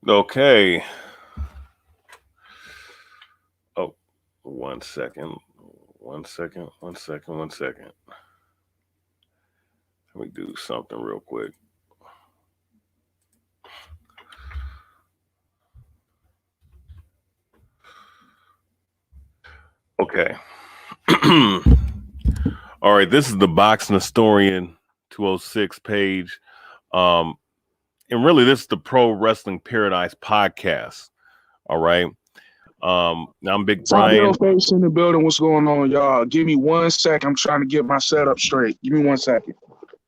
Okay. Oh, 1 second. 1 second. 1 second. 1 second. Let me do something real quick. Okay. All right. This is the Boxing Historian 206 page. Um, and really, this is the Pro Wrestling Paradise podcast. All right. Now I'm Big Top Brian. Face in the building. What's going on, y'all? Give me 1 second. I'm trying to get my setup straight. Give me 1 second.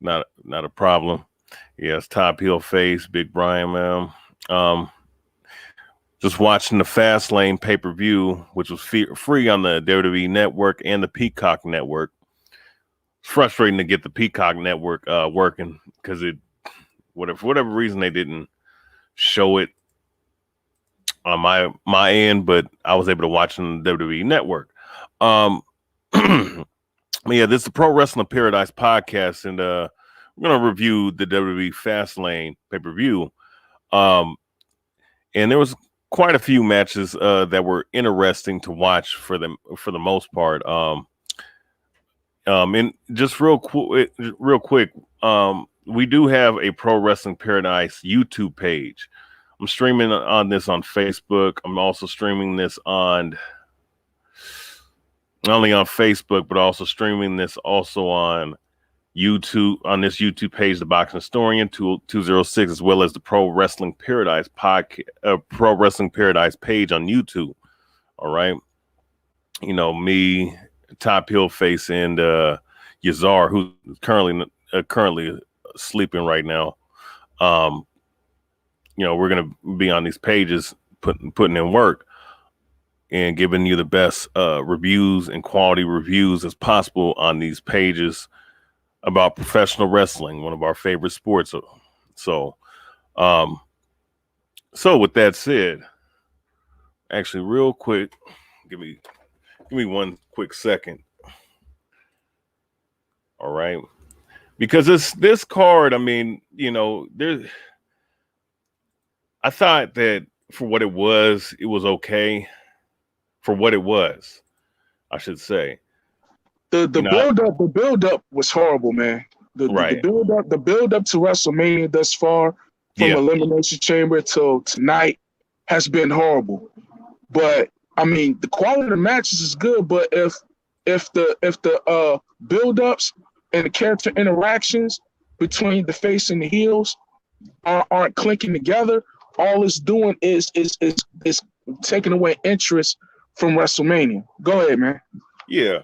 Not a problem. Yes, Top Heel Face, Big Brian, man. Just watching the Fastlane pay-per-view, which was free on the WWE Network and the Peacock Network. It's frustrating to get the Peacock Network working because for whatever reason they didn't show it on my end, but I was able to watch on the WWE Network. Yeah, this is the Pro Wrestling Paradise podcast, and we're gonna review the WWE Fastlane pay-per-view. And there was quite a few matches that were interesting to watch for the most part. And just real quick, we do have a Pro Wrestling Paradise YouTube page. I'm streaming on this on Facebook. I'm also streaming this on not only on Facebook, but also streaming this also on YouTube, on this YouTube page, the Boxing Historian 206, as well as the Pro Wrestling Paradise podcast, Pro Wrestling Paradise page on YouTube. All right. You know, me, Top Heel Face, and Yazar, who's currently sleeping right now. You know, we're gonna be on these pages putting in work and giving you the best reviews and quality reviews as possible on these pages about professional wrestling, one of our favorite sports. So with that said, actually, real quick, give me 1 quick second. All right, because this card, I mean, you know, I thought that for what it was okay. For what it was, I should say. The build up was horrible, man. Right. The build up to WrestleMania thus far, from Elimination Chamber till tonight, has been horrible. But I mean, the quality of the matches is good, but if the build ups and the character interactions between the face and the heels aren't clinking together, all it's doing is taking away interest from WrestleMania. Go ahead, man. Yeah.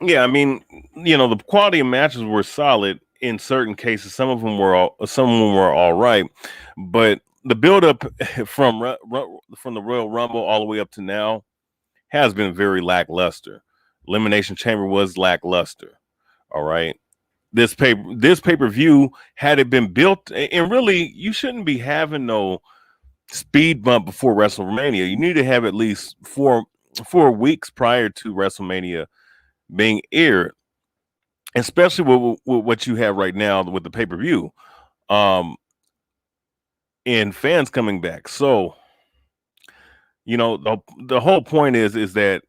I mean, you know, the quality of matches were solid in certain cases. Some of them were all right, but the build up from the Royal Rumble all the way up to now has been very lackluster. Elimination Chamber was lackluster. All right. This pay-per-view, had it been built, and really you shouldn't be having no speed bump before WrestleMania. You need to have at least four weeks prior to WrestleMania being aired, especially with what you have right now with the pay-per-view, and fans coming back. So, you know, the whole point is that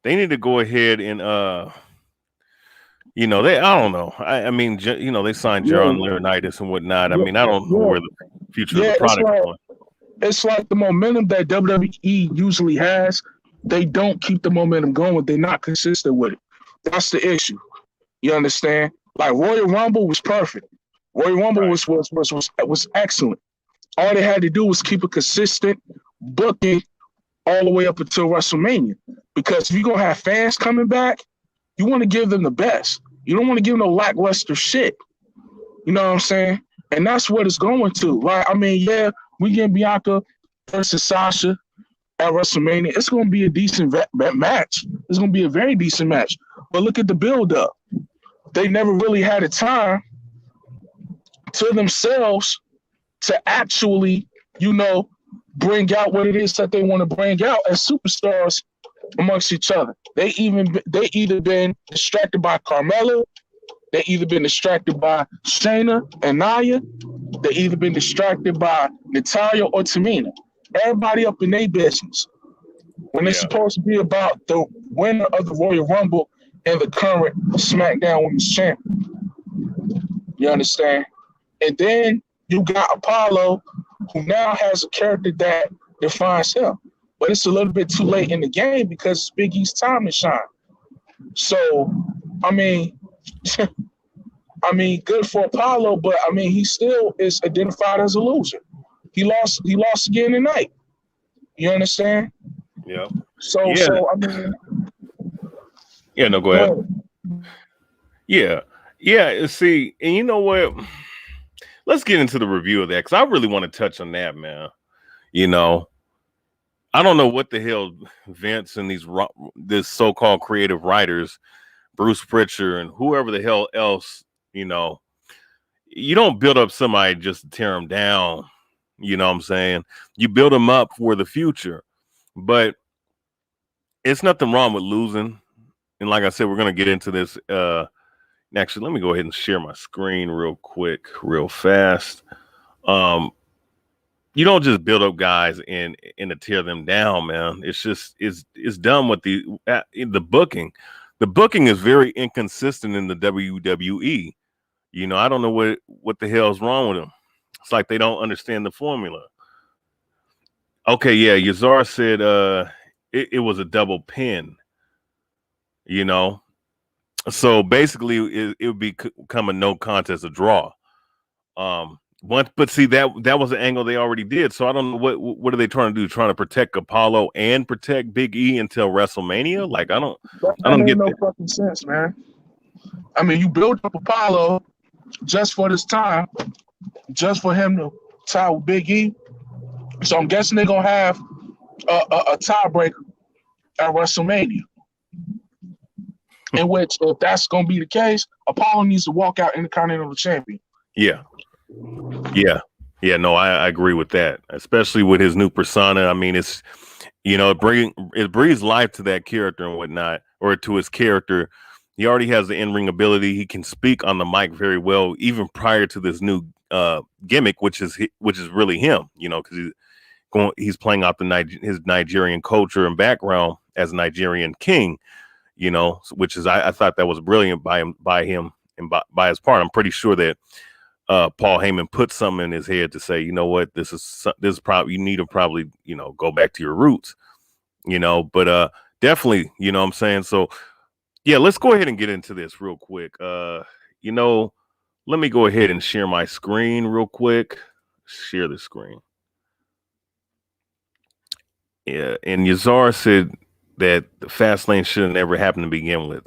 they need to go ahead and you know, I don't know. I mean, you know, they signed John Laurinaitis and whatnot. I mean, I don't know where the future of the product is going. It's like the momentum that WWE usually has. They don't keep the momentum going. They're not consistent with it. That's the issue. You understand? Like Royal Rumble was perfect. Royal Rumble was excellent. All they had to do was keep a consistent booking all the way up until WrestleMania. Because if you're gonna have fans coming back, you want to give them the best. You don't want to give them no lackluster shit. You know what I'm saying? And that's what it's going to. Like, I mean, yeah, we get Bianca versus Sasha at WrestleMania. It's going to be a decent match. It's going to be a very decent match. But look at the build-up. They never really had a time to themselves to actually, you know, bring out what it is that they want to bring out as superstars amongst each other. They either been distracted by Carmella, they either been distracted by Shayna and Nia, They either been distracted by Natalya or Tamina. Everybody up in their business. When it's supposed to be about the winner of the Royal Rumble and the current SmackDown Women's Champion. You understand? And then you got Apollo, who now has a character that defines him. But it's a little bit too late in the game because it's Big E's time to shine. So, I mean, good for Apollo, but I mean, he still is identified as a loser. He lost again tonight. You understand? Yeah. So I mean, yeah. No, go ahead. Yeah. See, and you know what? Let's get into the review of that because I really want to touch on that, man. You know, I don't know what the hell Vince and this so-called creative writers, Bruce Pritchard and whoever the hell else, you know, you don't build up somebody just to tear them down. You know what I'm saying? You build them up for the future, but it's nothing wrong with losing. And like I said, we're going to get into this. Actually, let me go ahead and share my screen real quick, real fast. You don't just build up guys and to tear them down, man. It's just it's done with the booking. The booking is very inconsistent in the WWE. You know, I don't know what the hell's wrong with them. It's like they don't understand the formula. Okay, yeah, Yazar said it was a double pin. You know, so basically it would become a no contest, a draw. But see that was an angle they already did. So I don't know what are they trying to do? Trying to protect Apollo and protect Big E until WrestleMania? Like I don't get no fucking sense, man. I mean, you build up Apollo just for this time, just for him to tie with Big E. So I'm guessing they're gonna have a tiebreaker at WrestleMania. In which, if that's gonna be the case, Apollo needs to walk out Intercontinental Champion. Yeah. No, I agree with that, especially with his new persona. I mean, it's, you know, it breathes life to that character and whatnot, or to his character. He already has the in-ring ability. He can speak on the mic very well, even prior to this new gimmick, which is really him. You know, because he's playing out his Nigerian culture and background as a Nigerian king. You know, which is I thought that was brilliant by him and by his part. I'm pretty sure that Paul Heyman put something in his head to say, you know what, this is probably, you need to probably, you know, go back to your roots, you know, but definitely, you know what I'm saying? So yeah, let's go ahead and get into this real quick. You know, let me go ahead and share my screen real quick. Share the screen. Yeah. And Yazar said that the Fastlane should have never happened to begin with.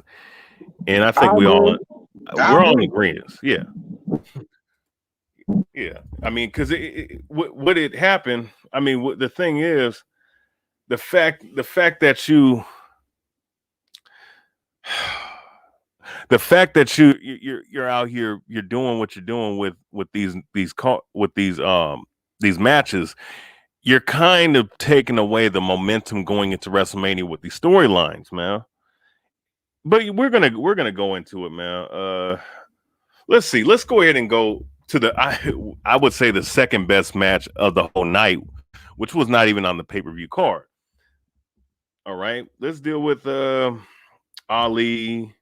And I think we're all in agreement. Yeah. Yeah, I mean, because what it happened. I mean, the thing is, the fact that you're out here, you're doing what you're doing with these matches, you're kind of taking away the momentum going into WrestleMania with these storylines, man. But we're gonna go into it, man. Let's see. Let's go ahead and go to I would say the second best match of the whole night, which was not even on the pay-per-view card. All right, let's deal with Ali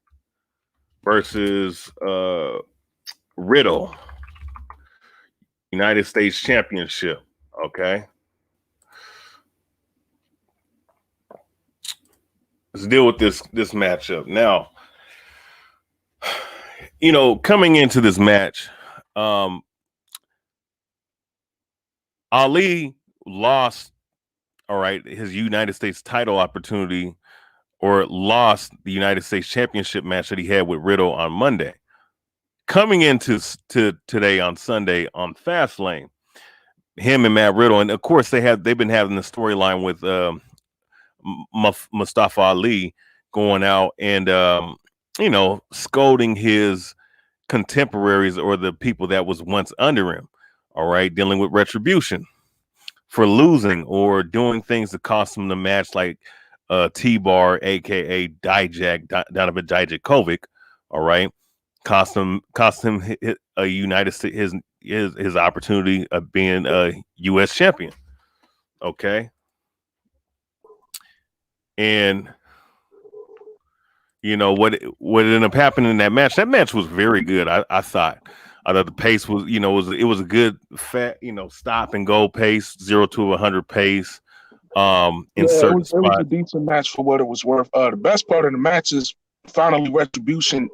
versus Riddle, United States Championship. Okay, let's deal with this matchup now. You know, coming into this match, Ali lost, all right, his United States title opportunity, or lost the United States Championship match that he had with Riddle on Monday. Coming into today on Sunday on Fastlane, him and Matt Riddle, and of course they've been having the storyline with Mustafa Ali going out and you know, scolding his contemporaries or the people that was once under him, all right, dealing with retribution for losing or doing things that cost him the match, like T-Bar, aka Donovan Dijakovic, all right, cost him his his opportunity of being a U.S. champion. Okay, and you know what ended up happening in that match. That match was very good. I thought. I thought the pace was, it was a good fat, stop and go pace, 0 to 100 pace. In Yeah, certain it was a spots. decent match for what it was worth. The best part of the match is finally Retribution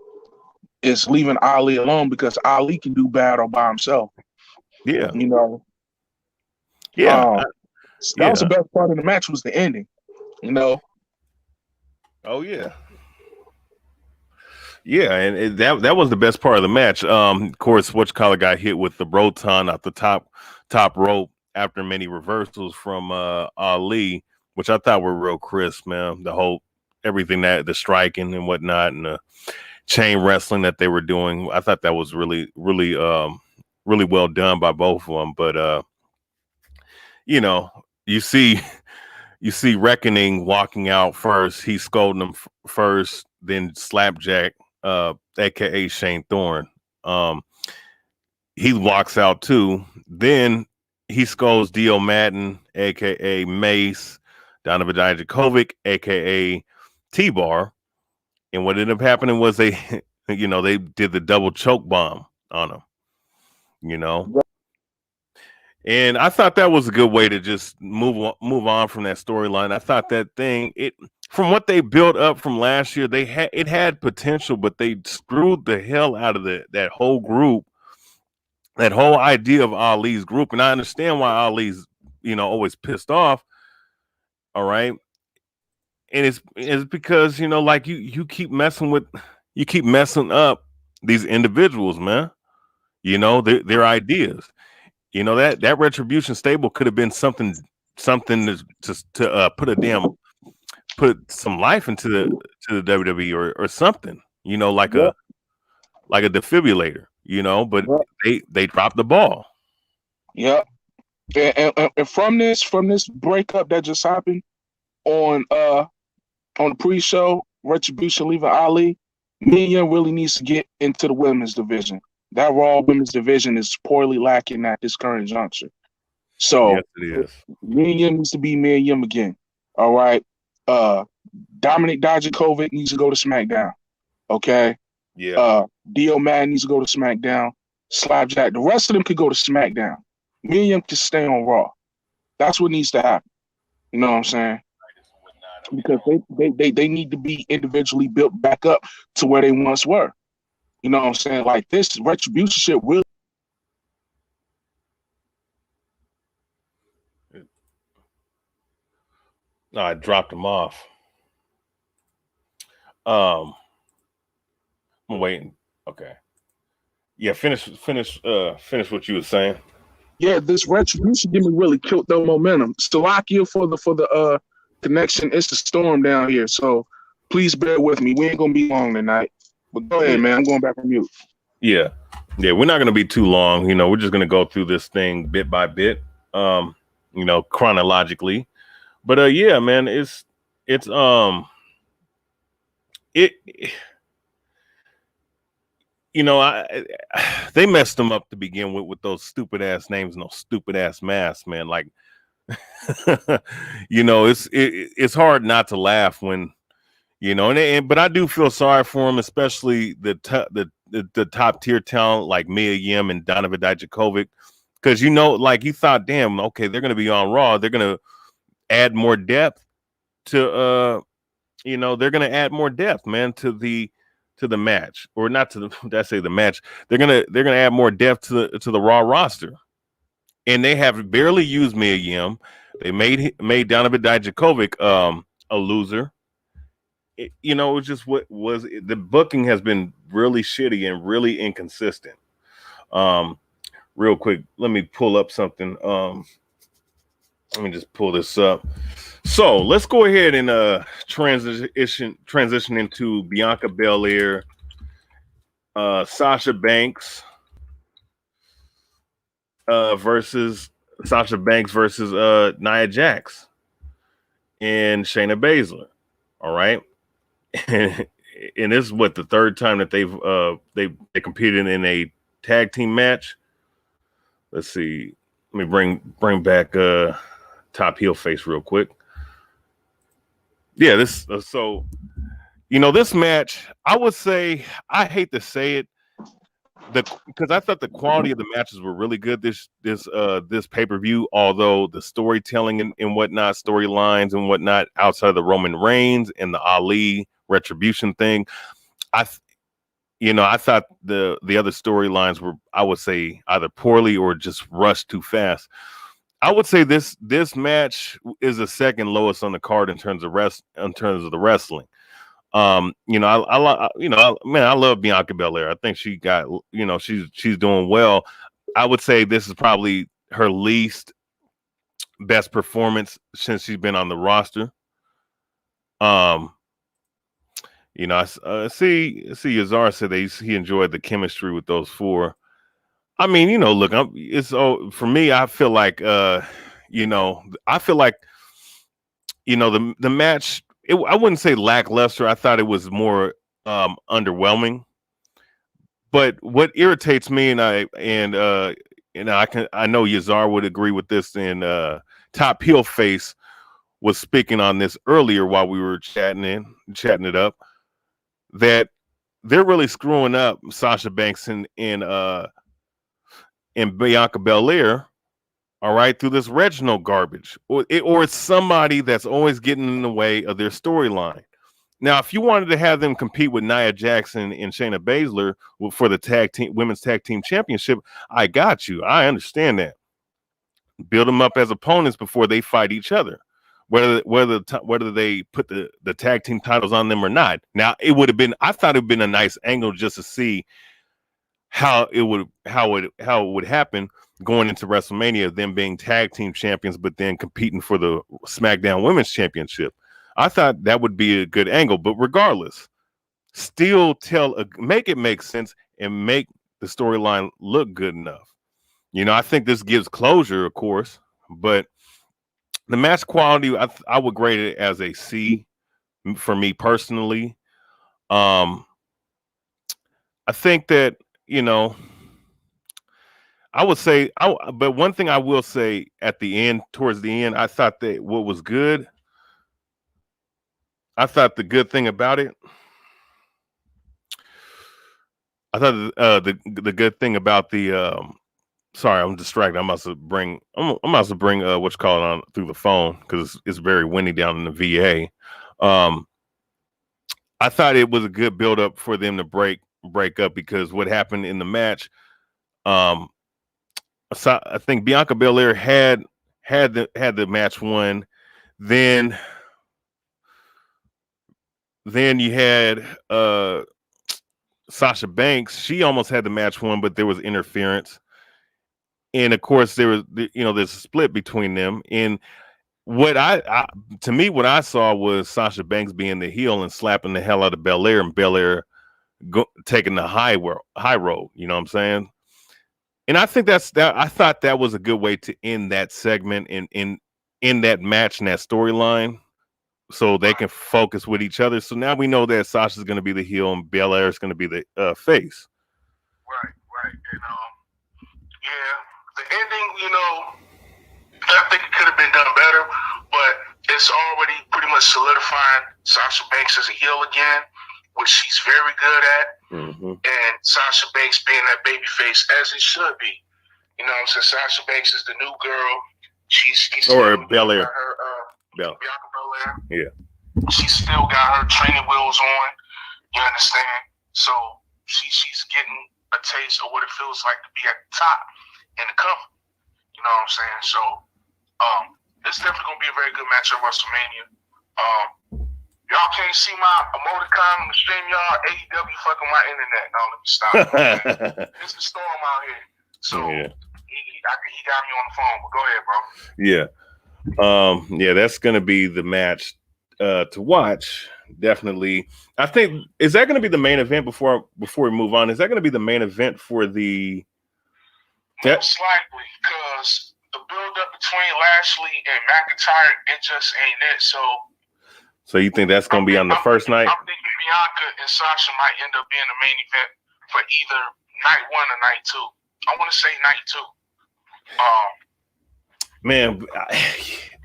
is leaving Ali alone because Ali can do battle by himself. Yeah, You know, yeah, that was yeah. the best part of the match was the ending. You know, Oh yeah. Yeah, and that was the best part of the match. Of course, Whatchamacallit got hit with the Broton at the top rope after many reversals from Ali, which I thought were real crisp, man. The whole everything that the striking and whatnot and the chain wrestling that they were doing, I thought that was really, really, really well done by both of them. But you know, you see Reckoning walking out first. He's scolding him first, then Slapjack, aka Shane Thorne. He walks out too. Then he scolds Dio Madden, aka Mace, Donovan Dijakovic, aka T-Bar. And what ended up happening was they they did the double choke bomb on him, you know. And I thought that was a good way to just move on from that storyline. I thought that thing, from what they built up from last year, it had potential, but they screwed the hell out of that whole group, that whole idea of Ali's group. And I understand why Ali's, always pissed off. All right. And it's because, like you keep messing up these individuals, man. Their ideas. That Retribution stable could have been something to put some life into the WWE or something. yep, Like a defibrillator. But yep, they dropped the ball. yep. And from this breakup that just happened on the pre-show, Retribution leaving Ali, Mia really needs to get into the women's division. That Raw women's division is poorly lacking at this current juncture. So Yes, it is. Mia needs to be Mia again. All right. Dominic Dijakovic needs to go to SmackDown. Okay. Yeah. Dio Madden needs to go to SmackDown. Slapjack. The rest of them could go to SmackDown. Mia can stay on Raw. That's what needs to happen. You know what I'm saying? Because they need to be individually built back up to where they once were. You know what I'm saying? Like this Retribution shit really. No, I dropped them off. I'm waiting. Okay. Yeah, finish what you were saying. Yeah, this Retribution didn't really killed the momentum. Slovakia for the connection. It's the storm down here, so please bear with me. We ain't gonna be long tonight. But go ahead, man. I'm going back on mute. Yeah. Yeah, we're not gonna be too long. We're just gonna go through this thing bit by bit, chronologically. But yeah, man, it's it they messed them up to begin with those stupid ass names and those stupid ass masks, man. Like, it's hard not to laugh when, but I do feel sorry for them, especially the top tier talent like Mia Yim and Donovan Dijakovic, because like you thought, damn, okay, they're gonna be on Raw, they're gonna add more depth to they're gonna add more depth, man, to the match, or not to the did I say the match. They're gonna add more depth to the Raw roster, and they have barely used Mia Yim. They made Donovan Dijakovic a loser. It's just what was the booking has been really shitty and really inconsistent. Real quick, let me pull up something. Let me just pull this up. So let's go ahead and transition into Bianca Belair, Sasha Banks versus Nia Jax and Shayna Baszler. All right. And this is what the third time that they competed in a tag team match. let's see. Let me bring back Top Heel Face real quick. Yeah, this so this match, I would say, I hate to say it, because I thought the quality of the matches were really good this pay-per-view, although the storytelling and whatnot, storylines and whatnot outside of the Roman Reigns and the Ali Retribution thing, I thought the other storylines were, I would say, either poorly or just rushed too fast. I would say this match is the second lowest on the card in terms of the wrestling. I love Bianca Belair. I think she got, she's doing well. I would say this is probably her least best performance since she's been on the roster. I see Yazar said he enjoyed the chemistry with those four. I mean, look, for me, I feel like, the match, I wouldn't say lackluster. I thought it was more underwhelming. But what irritates me, and I know Yazar would agree with this, and Top Heel Face was speaking on this earlier while we were chatting it up, that they're really screwing up Sasha Banks and Bianca Belair, all right, through this Reginald garbage, or it's somebody that's always getting in the way of their storyline. Now, if you wanted to have them compete with Nia Jackson and Shayna Baszler for the women's tag team championship, I got you. I understand that. Build them up as opponents before they fight each other, whether they put the tag team titles on them or not. Now, I thought it'd been a nice angle just to see how it would happen going into WrestleMania, them being tag team champions, but then competing for the SmackDown Women's Championship. I thought that would be a good angle, but regardless, still make it make sense and make the storyline look good enough. I think this gives closure, of course, but the match quality, I would grade it as a C for me personally. I think that, I would say, but one thing I will say towards the end, I thought that what was good, I thought the good thing about it, I thought the good thing about the sorry, I'm distracted. I'm about to bring what you call it on through the phone because it's very windy down in the VA. I thought it was a good build up for them to break up, because what happened in the match, so I think Bianca Belair had the match won. Then you had Sasha Banks. She almost had the match won, but there was interference. And of course, there was there's a split between them. And what I saw was Sasha Banks being the heel and slapping the hell out of Belair, and Belair taking the high road. You know what I'm saying? And I think I thought that was a good way to end that segment and in that match and that storyline, so they can focus with each other. So now we know that Sasha's going to be the heel and Belair is going to be the face. Right. And yeah, the ending, I think it could have been done better, but it's already pretty much solidifying Sasha Banks as a heel again, which she's very good at. Mm-hmm. And Sasha Banks being that baby face as it should be. You know what I'm saying? Sasha Banks is the new girl. She's or Belair. Bianca Belair. Yeah. She's still got her training wheels on. You understand? So she's getting a taste of what it feels like to be at the top in the company. You know what I'm saying? So it's definitely gonna be a very good match at WrestleMania. Y'all can't see my emoticon on the stream, y'all. AEW fucking my internet. No, let me stop. It's the storm out here. So yeah. He got me on the phone, but go ahead, bro. Yeah. Yeah, that's gonna be the match to watch. Definitely. I think, is that gonna be the main event before we move on? Is that gonna be the main event for the most likely, because the build up between Lashley and McIntyre, it just ain't it. So you think that's going to be on the first night? I'm thinking Bianca and Sasha might end up being the main event for either night 1 or night 2. I want to say night 2. Man,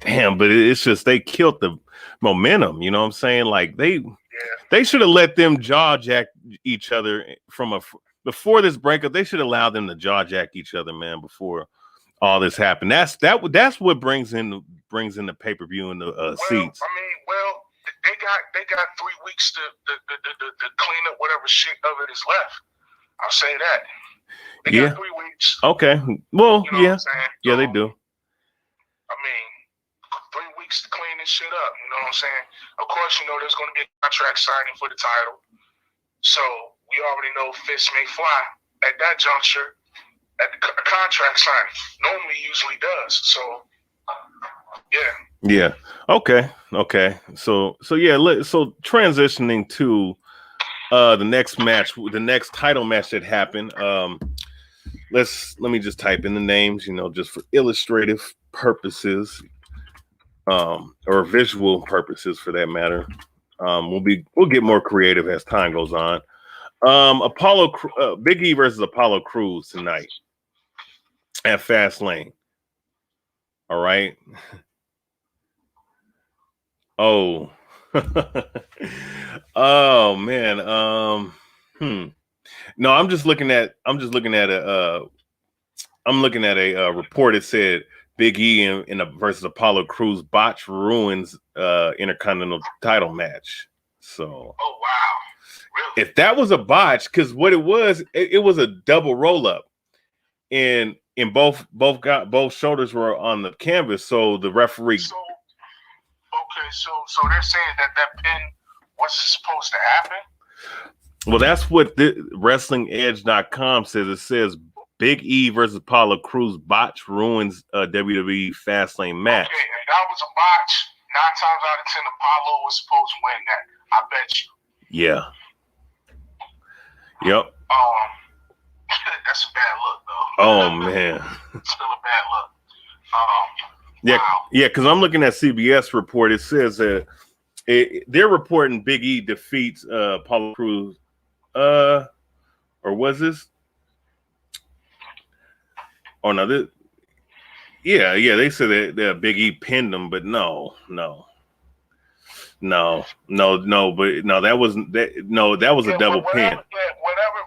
damn, but it's just they killed the momentum. You know what I'm saying? Like they should have let them jaw jack each other before this breakup. They should allow them to jaw jack each other, man, before all this happened. That's what brings in the pay-per-view and the seats. I mean, they got 3 weeks to clean up whatever shit of it is left. I'll say that. They got 3 weeks. Okay. Well, you know what I'm saying? Yeah, they do. I mean, 3 weeks to clean this shit up. You know what I'm saying? Of course, there's going to be a contract signing for the title. So we already know fists may fly at that juncture at the contract signing. Normally, usually does. So, yeah. Yeah. Okay. So yeah. So transitioning to the next match, the next title match that happened. Let me just type in the names, just for illustrative purposes, or visual purposes for that matter. We'll get more creative as time goes on. Big E versus Apollo Crews tonight at Fastlane. All right. Oh. Oh man. No, I'm looking at a report that said Big E versus Apollo Crews botch ruins Intercontinental title match. So, oh wow, really? If that was a botch, because what it was a double roll up, and both shoulders were on the canvas. So the referee. So they're saying that pin wasn't supposed to happen. Well, that's what the WrestlingEdge.com says. It says Big E versus Apollo Crews botch ruins WWE Fastlane match. Okay, if that was a botch, 9 times out of 10, Apollo was supposed to win that. I bet you. Yeah. Yep. That's a bad look, though. Oh man. Still a bad look. Yeah, wow. Yeah, because I'm looking at CBS report. It says that they're reporting Big E defeats Apollo Crews. Or was this? Oh no, this. Yeah. They said that Big E pinned him, but no. But no, that wasn't that. No, that was a double pin.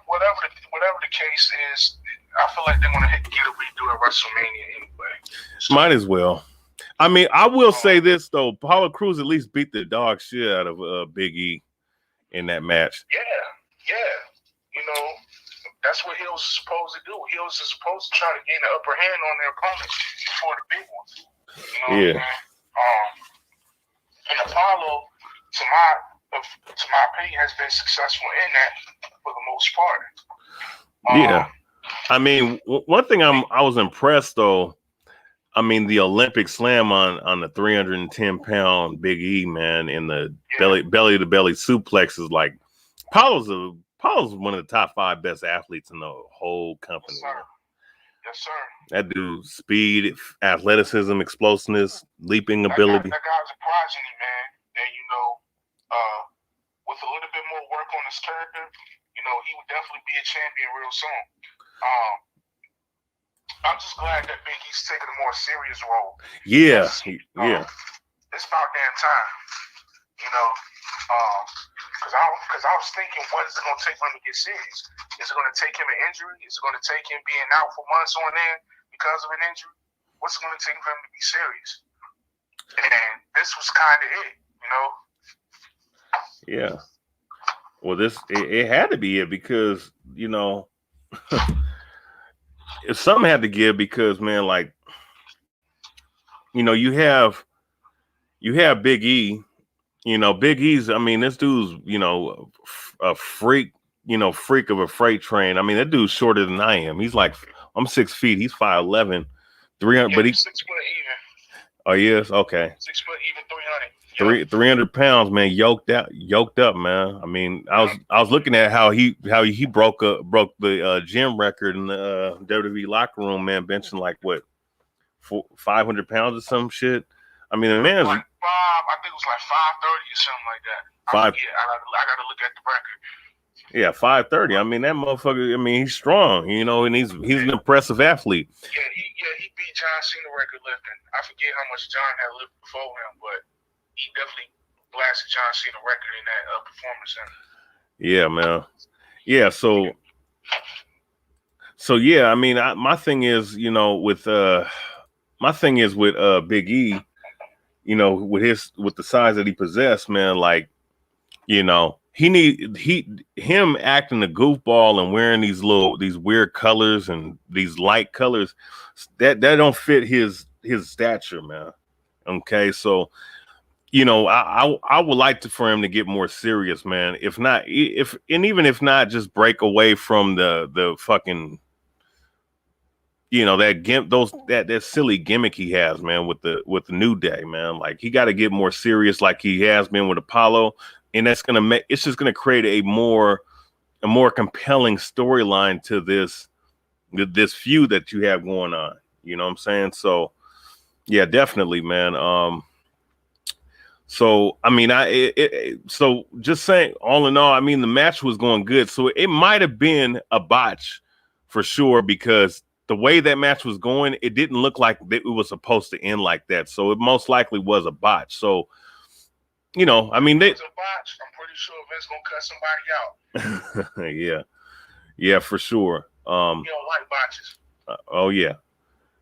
Whatever the case is, I feel like they're gonna get a redo at WrestleMania anyway. So, might as well. I mean, I will say this though: Apollo Crews at least beat the dog shit out of Big E in that match. Yeah. That's what Heels is supposed to do. Heels is supposed to try to gain the upper hand on their opponents before the big ones. Yeah. And Apollo, to my opinion, has been successful in that for the most part. Yeah. I mean, one thing I was impressed though. I mean, the Olympic slam on the 310-pound Big E, man, in the belly to belly suplex is like Apollo's one of the top 5 best athletes in the whole company. Yes, sir. That dude, speed, athleticism, explosiveness, leaping ability. That guy's a progeny, man. And with a little bit more work on his character, he would definitely be a champion real soon. I'm just glad that Big E's taking a more serious role. Yeah. It's about damn time, because I was thinking, what is it going to take for him to get serious? Is it going to take him an injury? Is it going to take him being out for months on end because of an injury? What's it going to take for him to be serious? And this was kind of it, Yeah. Well, it had to be it because, if something had to give, because man, like, you have Big E, Big E's. I mean, this dude's, a freak, freak of a freight train. I mean, that dude's shorter than I am. He's like, I'm 6 feet. He's 5'11", 300. But he's 6 foot even. Oh yes, okay. 6 foot even, 300. 300 pounds, man, yoked up, man. I mean, I was looking at how he broke the gym record in the WWE locker room, man, benching like what 500 pounds or some shit. I mean, the man's like I think it was like 530 or something like that. I gotta look at the record. Yeah, 530. I mean, that motherfucker. I mean, he's strong, and he's an impressive athlete. Yeah, he beat John Cena record lifting. I forget how much John had lifted before him, but he definitely blasted John Cena record in that performance center. Yeah, man. Yeah, so yeah, I mean, my thing is, with Big E, with the size that he possessed, man, like, him acting a goofball and wearing these weird colors and these light colors that don't fit his stature, man. Okay, so I would like for him to get more serious, man. If not, even if not, just break away from the fucking, that silly gimmick he has, man, with the New Day, man. Like, he got to get more serious, like he has been with Apollo, and it's just gonna create a more compelling storyline to this feud that you have going on. You know what I'm saying? So yeah, definitely, man. So I mean, so just saying, all in all, I mean, the match was going good. So it might have been a botch for sure, because the way that match was going, it didn't look like it was supposed to end like that. So it most likely was a botch. So, I mean, it's a botch. I'm pretty sure Vince gonna cut somebody yeah, out. yeah, for sure. You don't like botches. Oh yeah.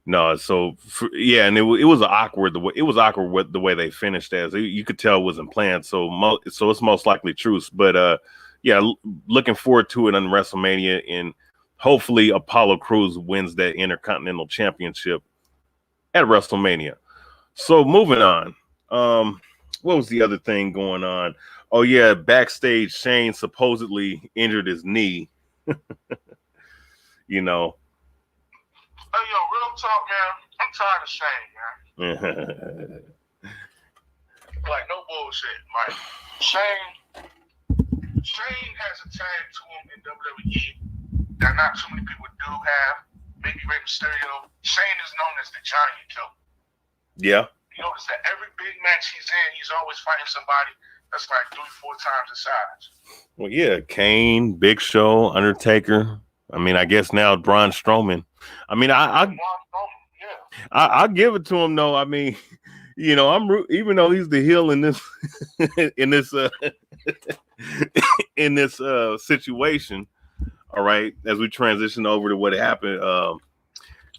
No, so and it was awkward with the way they finished, as you could tell it wasn't planned. So it's most likely truth. But yeah, looking forward to it on WrestleMania, and hopefully Apollo Crews wins that Intercontinental Championship at WrestleMania. So moving on, what was the other thing going on? Oh yeah, backstage, Shane supposedly injured his knee. Hey, yo, real talk, man. I'm tired of Shane, man. Like, no bullshit. Like, Shane has a tag to him in WWE that not too many people do have. Maybe Rey Mysterio. Shane is known as the Giant Killer. Yeah. You notice that every big match he's in, he's always fighting somebody that's like 3-4 times the size. Well, yeah, Kane, Big Show, Undertaker. I mean, I guess now Braun Strowman. I mean, I'll give it to him, though. I mean, even though he's the heel in this in this situation. All right, as we transition over to what happened,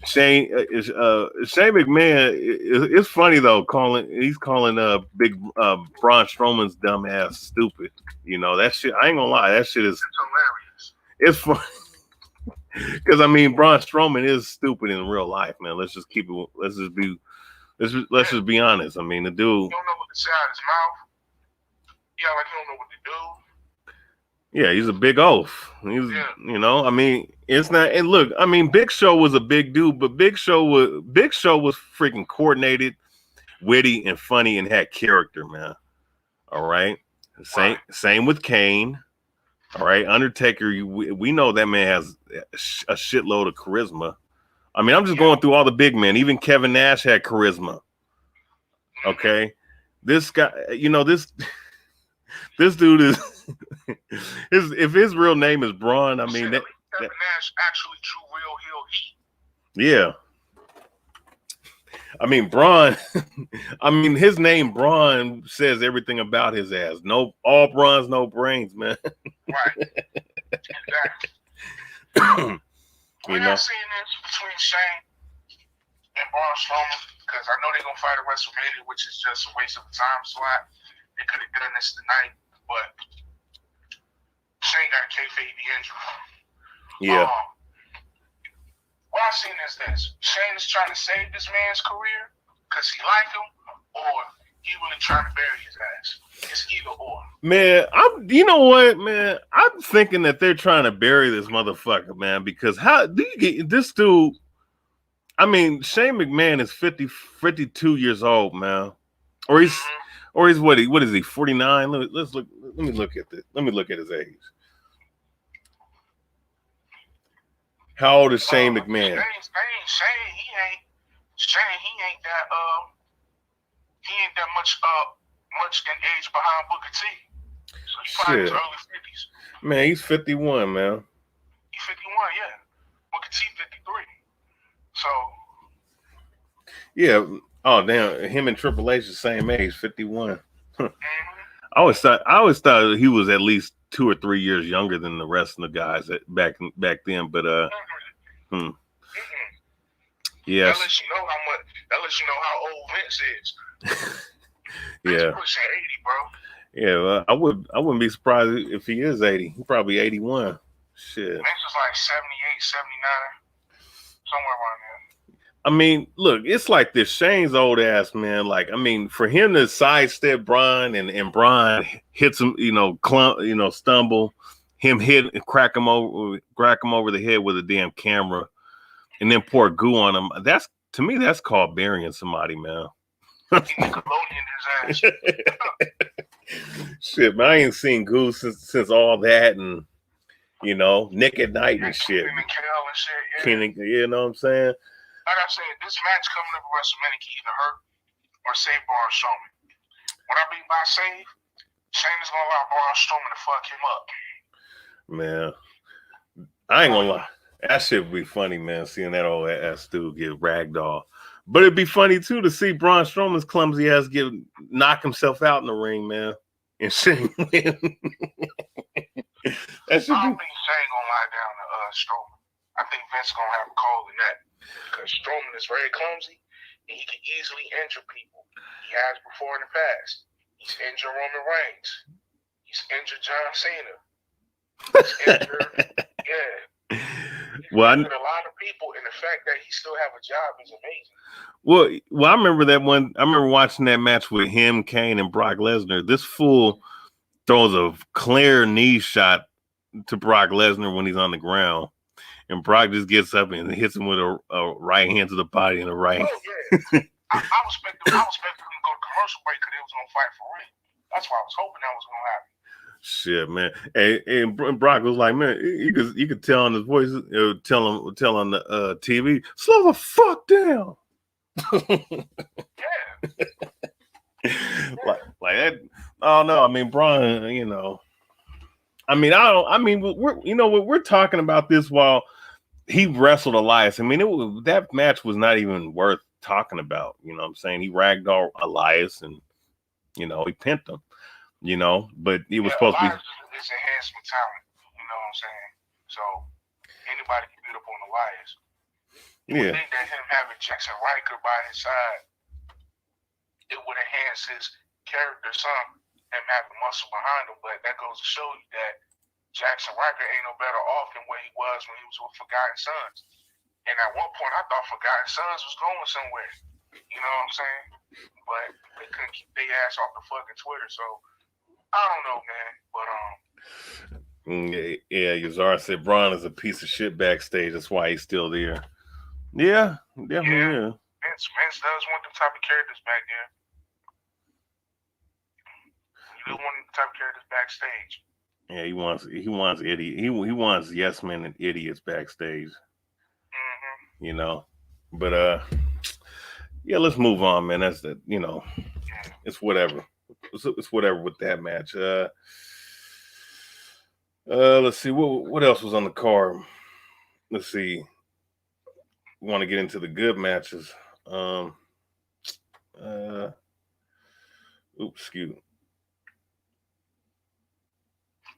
Shane McMahon. It's funny though, he's calling big Braun Strowman's dumb ass stupid. That shit. I ain't gonna lie, that shit is hilarious. It's funny. Because I mean, Braun Strowman is stupid in real life, man. Let's just be honest. I mean, the dude. You don't know what to say out of his mouth. Yeah, like you don't know what to do. Yeah, he's a big oaf. I mean, it's not. And look, I mean, Big Show was a big dude, but Big Show was freaking coordinated, witty, and funny, and had character, man. All right. Same with Kane. All right, Undertaker, we know that man has a shitload of charisma. I mean, I'm just going through all the big men. Even Kevin Nash had charisma. Okay, this guy, this dude is if his real name is Braun, I mean, Kevin Nash actually true real heel heat. Yeah. I mean, Braun. I mean, his name Braun says everything about his ass. No, all brawns, no brains, man. Right. Exactly. We're not seeing this between Shane and Braun Strowman, because I know they're gonna fight at WrestleMania, which is just a waste of a time slot. They could have done this tonight, but Shane got a kayfabe injury. Yeah. What I've seen is this: Shane is trying to save this man's career because he like him, or he really trying to bury his ass. It's either or. Man, you know what, man? I'm thinking that they're trying to bury this motherfucker, man, because how do you get this dude? I mean, Shane McMahon is 52 years old, man. Or he's what is he, 49? Let me look at this. Let me look at his age. How old is Shane McMahon? Shane, he ain't that much in age behind Booker T. So he's probably in his early 50s. Man, he's 51, man. He's 51, yeah. Booker T 53. So Yeah. Oh damn, him and Triple H the same age, 51. Mm-hmm. I always thought he was at least 2 or 3 years younger than the rest of the guys back then. But Mm-hmm. hmm, Mm-hmm. That yes, lets you know how much. That lets you know how old Vince is. Vince yeah, pushing 80, bro. yeah. I wouldn't be surprised if he is 80. He's probably 81. Shit. Vince is like 78, 79, somewhere around there. I mean, look, it's like this Shane's old ass man. Like, I mean, for him to sidestep Brian and Brian hits him, stumble, him crack him over the head with a damn camera, and then pour goo on him. To me, that's called burying somebody, man. His ass. Shit, man, I ain't seen goo since all that, and Nick at Night and shit. Kenny, yeah. You know what I'm saying? Like I said, this match coming up at WrestleMania can either hurt or save Braun Strowman. When I beat by save, Shane is gonna allow Braun Strowman to fuck him up. Man, I ain't gonna lie. That shit would be funny, man, seeing that old ass dude get ragdoll. But it'd be funny too to see Braun Strowman's clumsy ass knock himself out in the ring, man. And Shane win. I don't think Shane gonna lie down to Strowman. I think Vince gonna have a call in that. Because Strowman is very clumsy and he can easily injure people. He has before in the past. He's injured Roman Reigns. He's injured John Cena. He's injured, yeah. He's injured a lot of people, and the fact that he still have a job is amazing. Well, I remember that one. I remember watching that match with him, Kane, and Brock Lesnar. This fool throws a clear knee shot to Brock Lesnar when he's on the ground. And Brock just gets up and hits him with a right hand to the body and a right. Oh, yeah. I was expecting him to go to commercial break because they was going to fight for real. That's why I was hoping that was going to happen. Shit, man. And Brock was like, man, you could tell on his voice, tell on the TV, slow the fuck down. Yeah. like that. Oh no, I mean, Braun, we're talking about this while he wrestled Elias. I mean, that match was not even worth talking about. You know what I'm saying? He ragdolled Elias and, he pinned him, but he was supposed to be. It's enhancement talent. You know what I'm saying? So anybody can beat up on Elias. You would think that him having Jackson Riker by his side, it would enhance his character some and have the muscle behind him. But that goes to show you that Jackson Riker ain't no better off than where he was when he was with Forgotten Sons. And at one point, I thought Forgotten Sons was going somewhere. You know what I'm saying? But they couldn't keep their ass off the fucking Twitter. So, I don't know, man. But, yeah, Yazar said Braun is a piece of shit backstage. That's why he's still there. Yeah, definitely. Yeah. Vince does want them type of characters back there. You do want them type of characters backstage. Yeah, he wants idiot. He wants yes men and idiots backstage. Mm-hmm. But yeah, let's move on, man. That's the it's whatever. It's whatever with that match. Let's see what else was on the card. Let's see. We want to get into the good matches. Excuse me.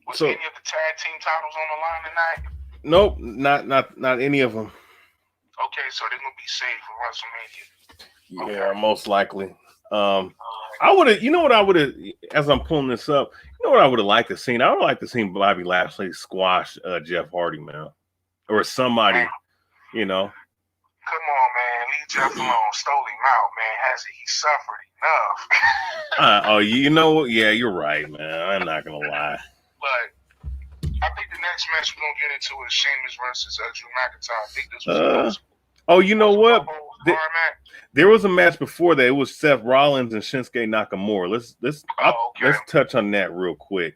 Was any of the tag team titles on the line tonight? Nope, not any of them. Okay, so they're gonna be saved for WrestleMania. Yeah, okay. Most likely. I would have, what I would have, as I'm pulling this up, what I would have liked to see? I would like to see Bobby Lashley squash Jeff Hardy, man, or somebody, Come on, man. Leave Jeff alone. Stole him out, man. He suffered enough? Yeah, you're right, man. I'm not gonna lie. But I think the next match we're gonna get into is Sheamus versus Drew McIntyre. I think this was you know what? There was a match before that. It was Seth Rollins and Shinsuke Nakamura. Let's touch on that real quick.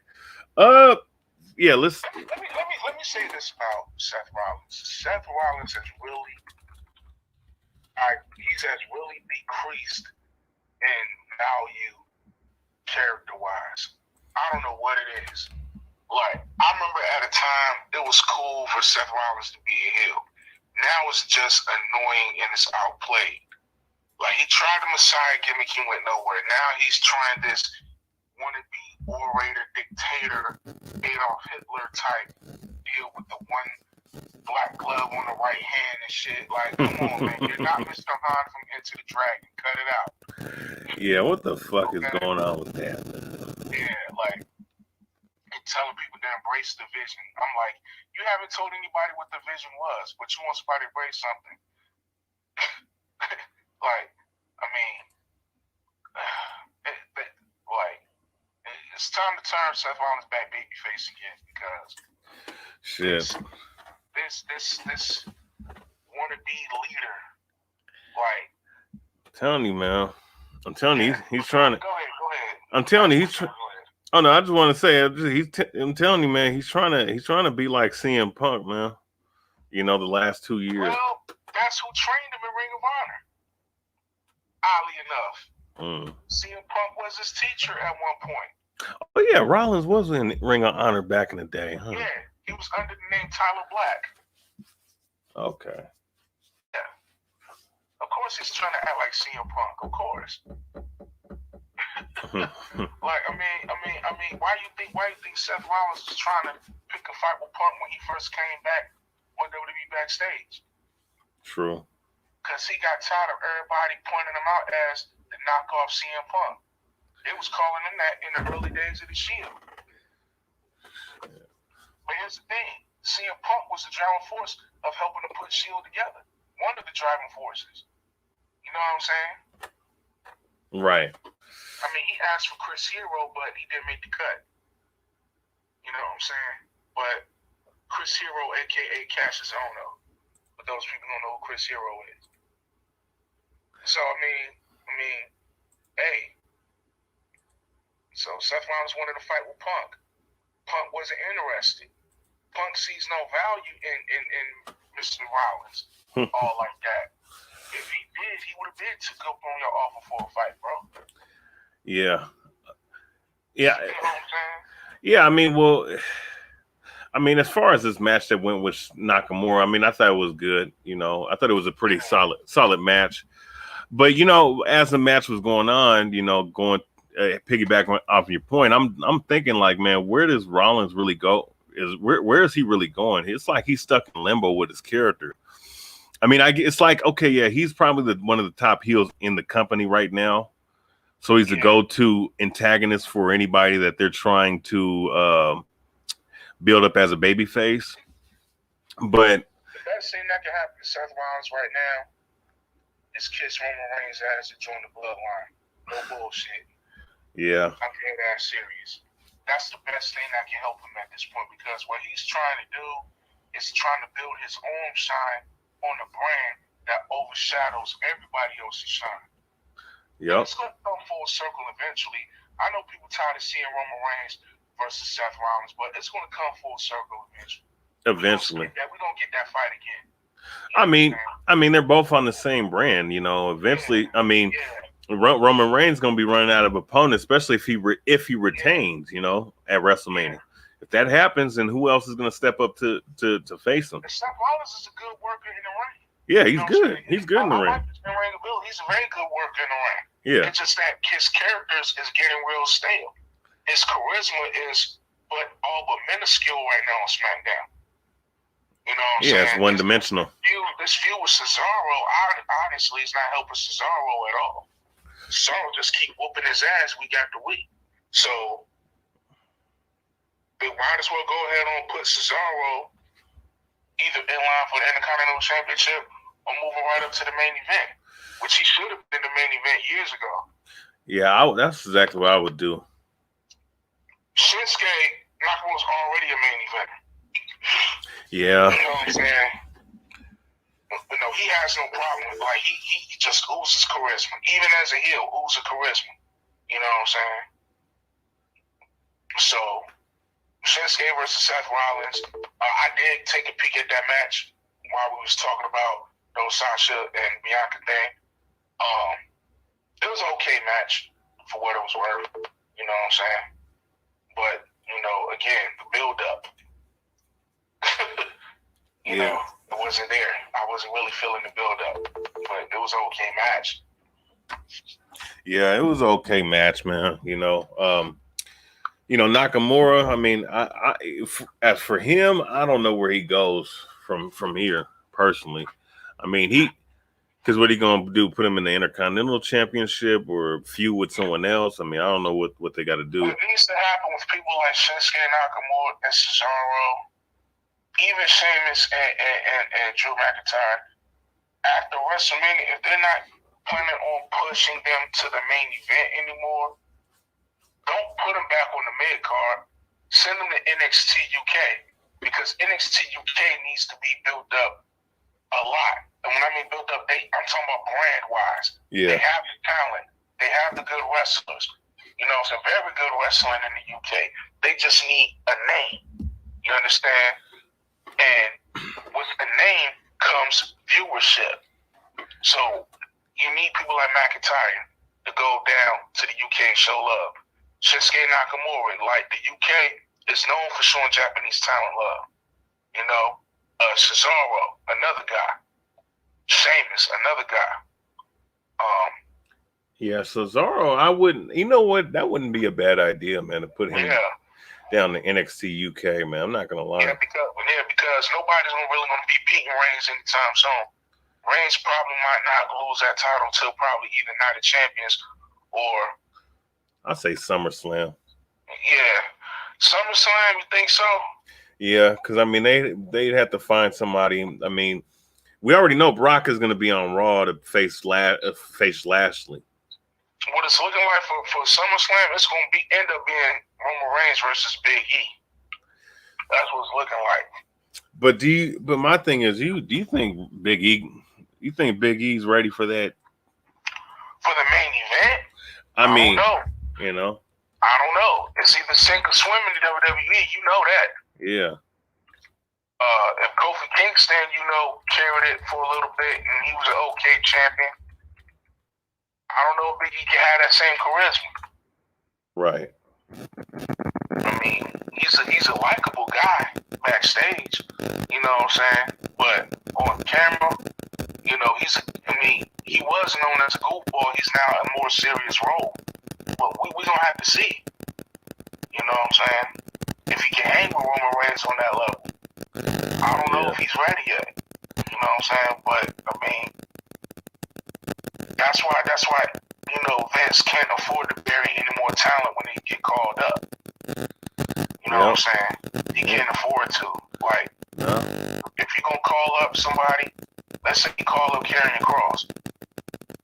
Yeah, let's. Let me say this about Seth Rollins. Seth Rollins has really, decreased in value character-wise. I don't know what it is. Like, I remember at a time it was cool for Seth Rollins to be a heel. Now it's just annoying and it's outplayed. Like, he tried the Messiah gimmick, he went nowhere. Now he's trying this wannabe orator, dictator, Adolf Hitler type deal with the one black glove on the right hand and shit. Like, come on, man. You're not Mr. Han from Enter the Dragon. Cut it out. Yeah, what the fuck is going on with that? Yeah, like, and telling people to embrace the vision. I'm like, you haven't told anybody what the vision was, but you want somebody to embrace something. Like, I mean, it's time to turn Seth Rollins back babyface again, because shit. This wannabe leader, like, I'm telling you, man. I'm telling you, he's trying to. Go ahead. I'm telling you, he's. Oh no, I just want to say, I'm telling you, man. He's trying to be like CM Punk, man. You know, the last 2 years. Well, that's who trained him in Ring of Honor. Oddly enough, CM Punk was his teacher at one point. Oh yeah, Rollins was in Ring of Honor back in the day, huh? Yeah, he was under the name Tyler Black. Okay. Yeah. Of course, he's trying to act like CM Punk. Of course. Like, I mean, why you think Seth Rollins was trying to pick a fight with Punk when he first came back on WWE backstage? True. Because he got tired of everybody pointing him out as the knockoff CM Punk. They was calling him that in the early days of the Shield. But here's the thing. CM Punk was the driving force of helping to put Shield together. One of the driving forces. You know what I'm saying? Right. I mean, he asked for Chris Hero, but he didn't make the cut. You know what I'm saying? But Chris Hero, a.k.a. Cassius Ohno. But those people don't know who Chris Hero is. So, I mean, hey. So, Seth Rollins wanted to fight with Punk. Punk wasn't interested. Punk sees no value in Mr. Rollins. All like that. If he did, he would have been took up on your offer for a fight, bro. Yeah. Yeah. You know what I'm saying? Yeah, I mean, as far as this match that went with Nakamura, I mean, I thought it was good. You know, I thought it was a pretty solid match. But, you know, as the match was going on, you know, piggyback off your point, I'm thinking like, man, where does Rollins really go? Where is he really going? It's like he's stuck in limbo with his character. I mean, it's like, okay, yeah, he's probably one of the top heels in the company right now. So he's the go-to antagonist for anybody that they're trying to build up as a babyface. But the best thing that can happen to Seth Rollins right now is kiss Roman Reigns' ass and join the bloodline. No bullshit. Yeah. I'm being that serious. That's the best thing that can help him at this point, because what he's trying to do is trying to build his own shine on a brand that overshadows everybody else's shine. Yep. It's going to come full circle eventually. I know people tired of seeing Roman Reigns versus Seth Rollins, but it's going to come full circle eventually. Eventually. We're going to get that fight again. I mean, they're both on the same brand, you know. Eventually, Roman Reigns going to be running out of opponents, especially if he retains, you know, at WrestleMania. If that happens, then who else is going to step up to face him? Seth Rollins is a good worker in the ring. Yeah, he's good. He's good in the ring. He's a very good worker in the ring. Yeah. It's just that his characters is getting real stale. His charisma is all but minuscule right now on Smackdown. You know what I'm saying? Yeah, it's one-dimensional. This feud with Cesaro, honestly, is not helping Cesaro at all. Cesaro just keep whooping his ass week after week. So they might as well go ahead and put Cesaro either in line for the Intercontinental Championship or moving right up to the main event, which he should have been the main event years ago. Yeah, that's exactly what I would do. Shinsuke Nakamura's already a main event. Yeah. You know what I'm saying? But no, he has no problem. Like, he just oozes charisma. Even as a heel, oozes charisma. You know what I'm saying? So, Shinsuke versus Seth Rollins. I did take a peek at that match while we was talking about those Sasha and Bianca thing. It was an okay match for what it was worth. You know what I'm saying? But, you know, again, the build-up. You know, it wasn't there. I wasn't really feeling the build-up. But it was an okay match. Yeah, it was an okay match, man. Nakamura. I mean, as for him, I don't know where he goes from here personally. I mean, because what he gonna do? Put him in the Intercontinental Championship or feud with someone else? I mean, I don't know what they got to do. What needs to happen with people like Shinsuke Nakamura and Cesaro, even Sheamus and Drew McIntyre, after WrestleMania, if they're not planning on pushing them to the main event anymore, don't put them back on the mid card. Send them to NXT UK because NXT UK needs to be built up a lot. And when I mean built up, I'm talking about brand wise. Yeah. They have the talent. They have the good wrestlers. Some very good wrestling in the UK. They just need a name. You understand? And with a name comes viewership. So you need people like McIntyre to go down to the UK and show love. Shinsuke Nakamura, like the UK, is known for showing Japanese talent love. Cesaro, another guy. Sheamus, another guy. Yeah, Cesaro, I wouldn't. You know what? That wouldn't be a bad idea, man, to put him down to NXT UK, man. I'm not gonna lie. Yeah, because nobody's really gonna be beating Reigns anytime soon. Reigns probably might not lose that title until probably either Night of Champions or I say SummerSlam. Yeah, SummerSlam. You think so? Yeah, because I mean they'd have to find somebody. I mean, we already know Brock is going to be on Raw to face Lashley. What it's looking like for SummerSlam, it's going to end up being Roman Reigns versus Big E. That's what it's looking like. But my thing is, do you think Big E? You think Big E's ready for that? For the main event? I mean, don't know. I don't know. It's either sink or swim in the WWE. You know that. Yeah. If Kofi Kingston, carried it for a little bit and he was an okay champion, I don't know if Big E can have that same charisma. Right. I mean, he's a likable guy backstage. You know what I'm saying? But on camera, he was known as a goofball. He's now a more serious role. But we gonna have to see. You know what I'm saying? If he can hang with Roman Reigns on that level. I don't know if he's ready yet. You know what I'm saying? But I mean, that's why Vince can't afford to bury any more talent when they get called up. You know what I'm saying? He can't afford to. Like, if you're gonna call up somebody, let's say you call up Karrion Kross.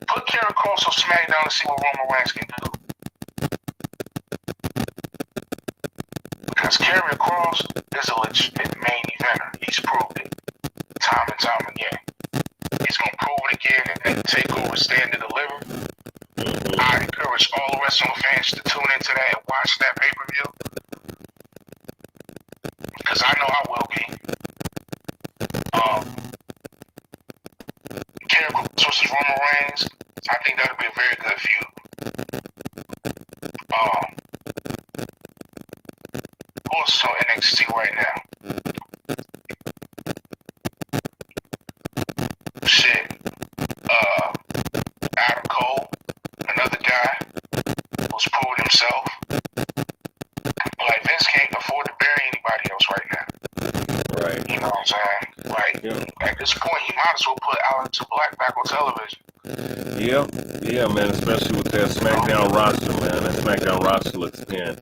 Put Karrion Kross on Smackdown and see what Roman Reigns can do. Because Karrion Kross is a legit main eventer. He's proved it time and time again. He's going to prove it again and take over, stand and deliver. I encourage all wrestling fans to tune into that and watch that pay-per-view. Because I know I will be. Karrion Kross versus Roman Reigns, I think that'll be a very good feud. Also NXT right now. Adam Cole, another guy who's proved himself. Like, Vince can't afford to bury anybody else right now. Right. You know what I'm saying? Like, at this point, he might as well put Aleister Black back on television. Yeah, man. Especially with that SmackDown roster, man. That SmackDown roster looks thin.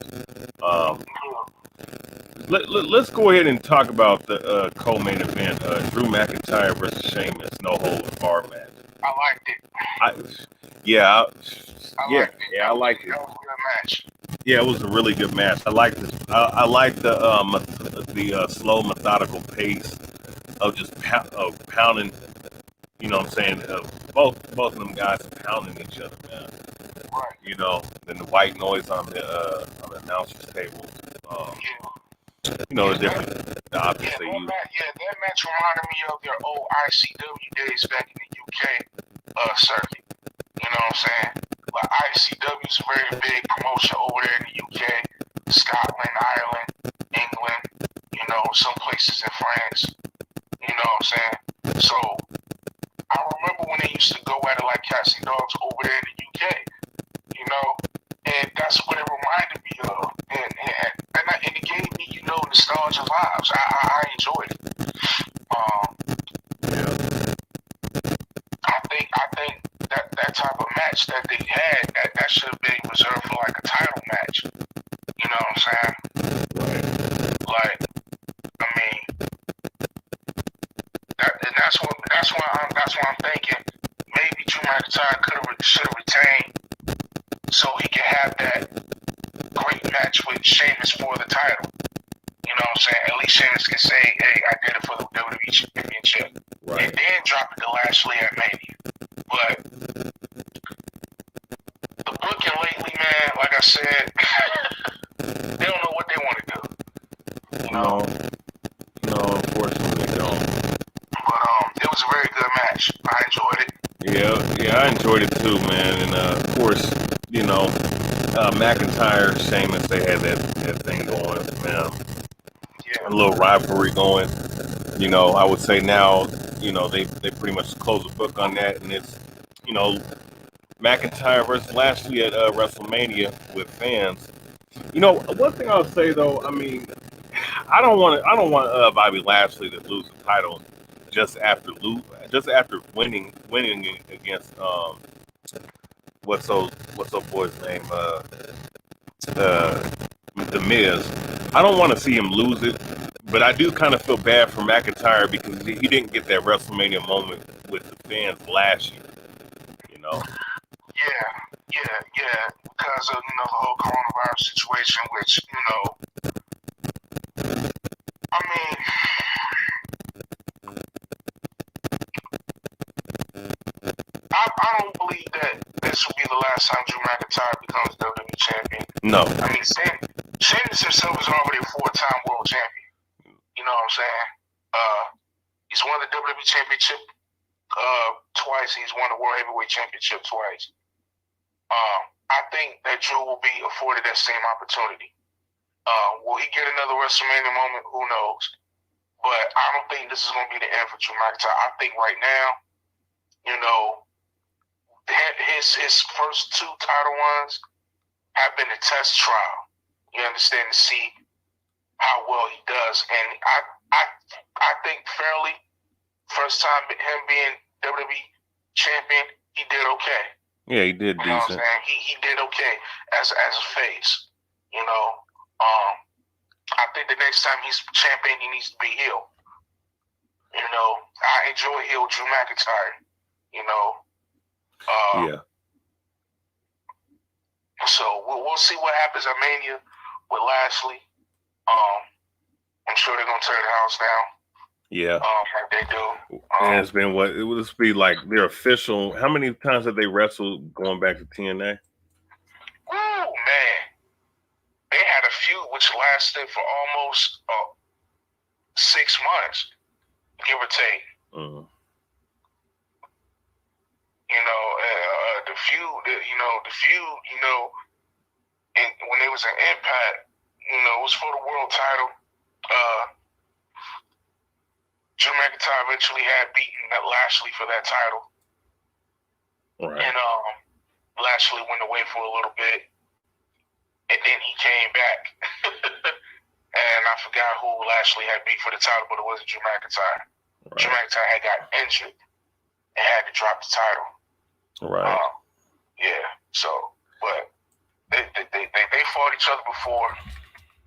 Let's go ahead and talk about the co-main event, Drew McIntyre versus Sheamus, no holds barred match. I liked it. I liked it. That was a good match. Yeah, it was a really good match. I liked it. I liked the slow, methodical pace of just pounding. You know what I'm saying? Both of them guys pounding each other, man. Right. Then the white noise on the announcer's table. The optics they use. That match reminded me of their old ICW days back in the UK circuit. You know what I'm saying? Like, ICW is a very big promotion over there in the UK, Scotland, Ireland, England, some places in France. You know what I'm saying? So I remember when they used to go at it like cats and dogs over there in the that type of match that they had, that should have been reserved for like a title match. You know what I'm saying? Like, I mean, that's why I'm thinking maybe Drew McIntyre should have retained so he can have that great match with Sheamus for the title. You know what I'm saying? At least Sheamus can say, hey, I did it for the WWE Championship. Right. And then drop it to Lashley at Mania. But the booking lately, man, like I said, they don't know what they want to do. You know? No, unfortunately they don't. But it was a very good match. I enjoyed it. Yeah, I enjoyed it too, man. And of course, you know, McIntyre, Sheamus, they had that thing going, man. Yeah. A little rivalry going. You know, I would say now, you know, they pretty much close the book on that, and it's, you know, McIntyre versus Lashley at WrestleMania with fans. You know, one thing I'll say though, I mean, I don't want Bobby Lashley to lose the title just after winning against what's old boy's name, The Miz. I don't want to see him lose it, but I do kind of feel bad for McIntyre because he didn't get that WrestleMania moment with the fans last year. You know. Yeah. Because of the whole coronavirus situation, which I mean, I don't believe that this will be the last time Drew McIntyre becomes WWE champion. No. I mean, Sheamus himself is already a 4-time world champion. You know what I'm saying? He's won the WWE championship twice. He's won the World Heavyweight Championship twice. I think that Drew will be afforded that same opportunity. Will he get another WrestleMania moment? Who knows? But I don't think this is going to be the end for Drew McIntyre. I think right now, his first 2 title runs have been a test trial. You understand, to see how well he does. And I think fairly, first time him being WWE champion, he did okay. Yeah, he did decent. You know what I'm saying? He did okay as a face. I think the next time he's champion, he needs to be heel. I enjoy heel Drew McIntyre. Yeah. So we'll see what happens at Mania with Lashley. I'm sure they're gonna tear the house down. Yeah. Like they do. And it's been what it would just be like their official. How many times have they wrestled going back to TNA? Oh man, they had a feud which lasted for almost 6 months, give or take. Mm-hmm. The feud, and when it was an Impact, it was for the world title. Drew McIntyre eventually had beaten Lashley for that title. Right. And Lashley went away for a little bit, and then he came back. And I forgot who Lashley had beat for the title, but it wasn't Drew McIntyre. Right. Drew McIntyre had got injured and had to drop the title. Right. Yeah. So, but they fought each other before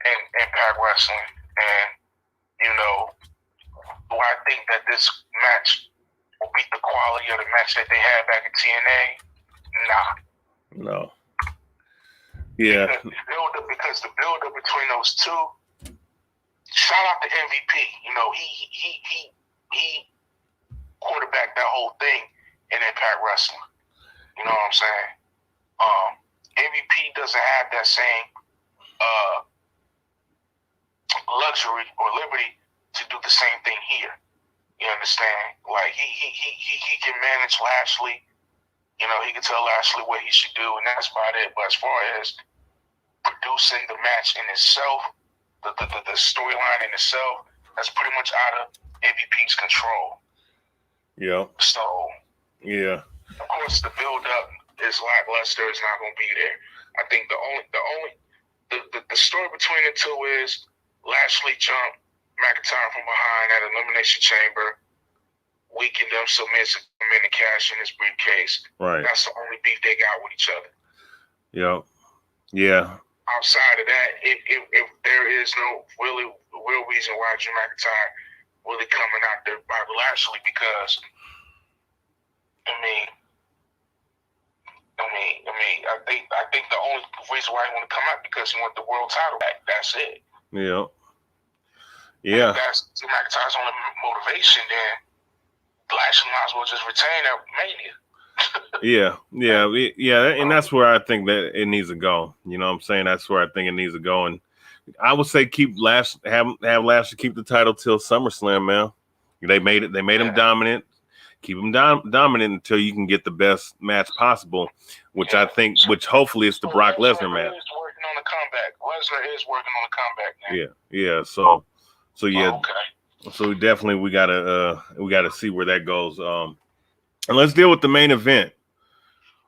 in Impact Wrestling, and do I think that this match will beat the quality of the match that they had back in TNA? Nah. No. Yeah. Because the build-up between those two. Shout out to MVP. He quarterbacked that whole thing in Impact Wrestling. You know what I'm saying? MVP doesn't have that same luxury or liberty to do the same thing here. You understand? Like he can manage Lashley. He can tell Lashley what he should do, and that's about it. But as far as producing the match in itself, the storyline in itself, that's pretty much out of MVP's control. Yeah. So, yeah. Of course, the build-up is lackluster. It's not going to be there. I think the story between the two is Lashley jumped McIntyre from behind at Elimination Chamber, weakened them submits and come in and cash in his briefcase. Right. That's the only beef they got with each other. Yep. Yeah. Outside of that, if there is no real reason why Drew McIntyre really coming out there Bible Lashley, because I think the only reason why he want to come out because he want the world title back. That's it. Yeah. Yeah. If that's Drew McIntyre's only motivation, then Lashley might as well just retain that Mania. Yeah, and that's where I think that it needs to go. You know what I'm saying? That's where I think it needs to go. And I would say have Lashley keep the title till SummerSlam, man. They made him dominant. Keep him dominant until you can get the best match possible, which hopefully is the Brock Lesnar match. Working on the comeback. Lesnar is working on the comeback now. Yeah. So yeah. Okay. So we gotta see where that goes. And let's deal with the main event.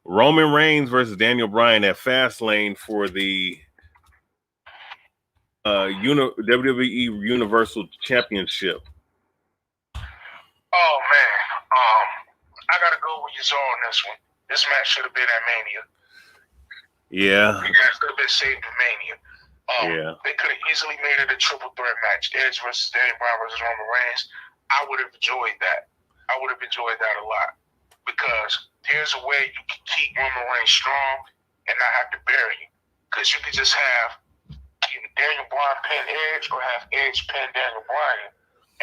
Roman Reigns versus Daniel Bryan at Fastlane for the WWE Universal Championship. Oh man, I gotta go with Yazar on this one. This match should have been at Mania. Yeah. It could have been saved at Mania. They could have easily made it a triple threat match. Edge versus Daniel Bryan versus Roman Reigns. I would have enjoyed that. I would have enjoyed that a lot. Because here's a way you can keep Roman Reigns strong and not have to bury him. Because you could just have Daniel Bryan pin Edge or have Edge pin Daniel Bryan,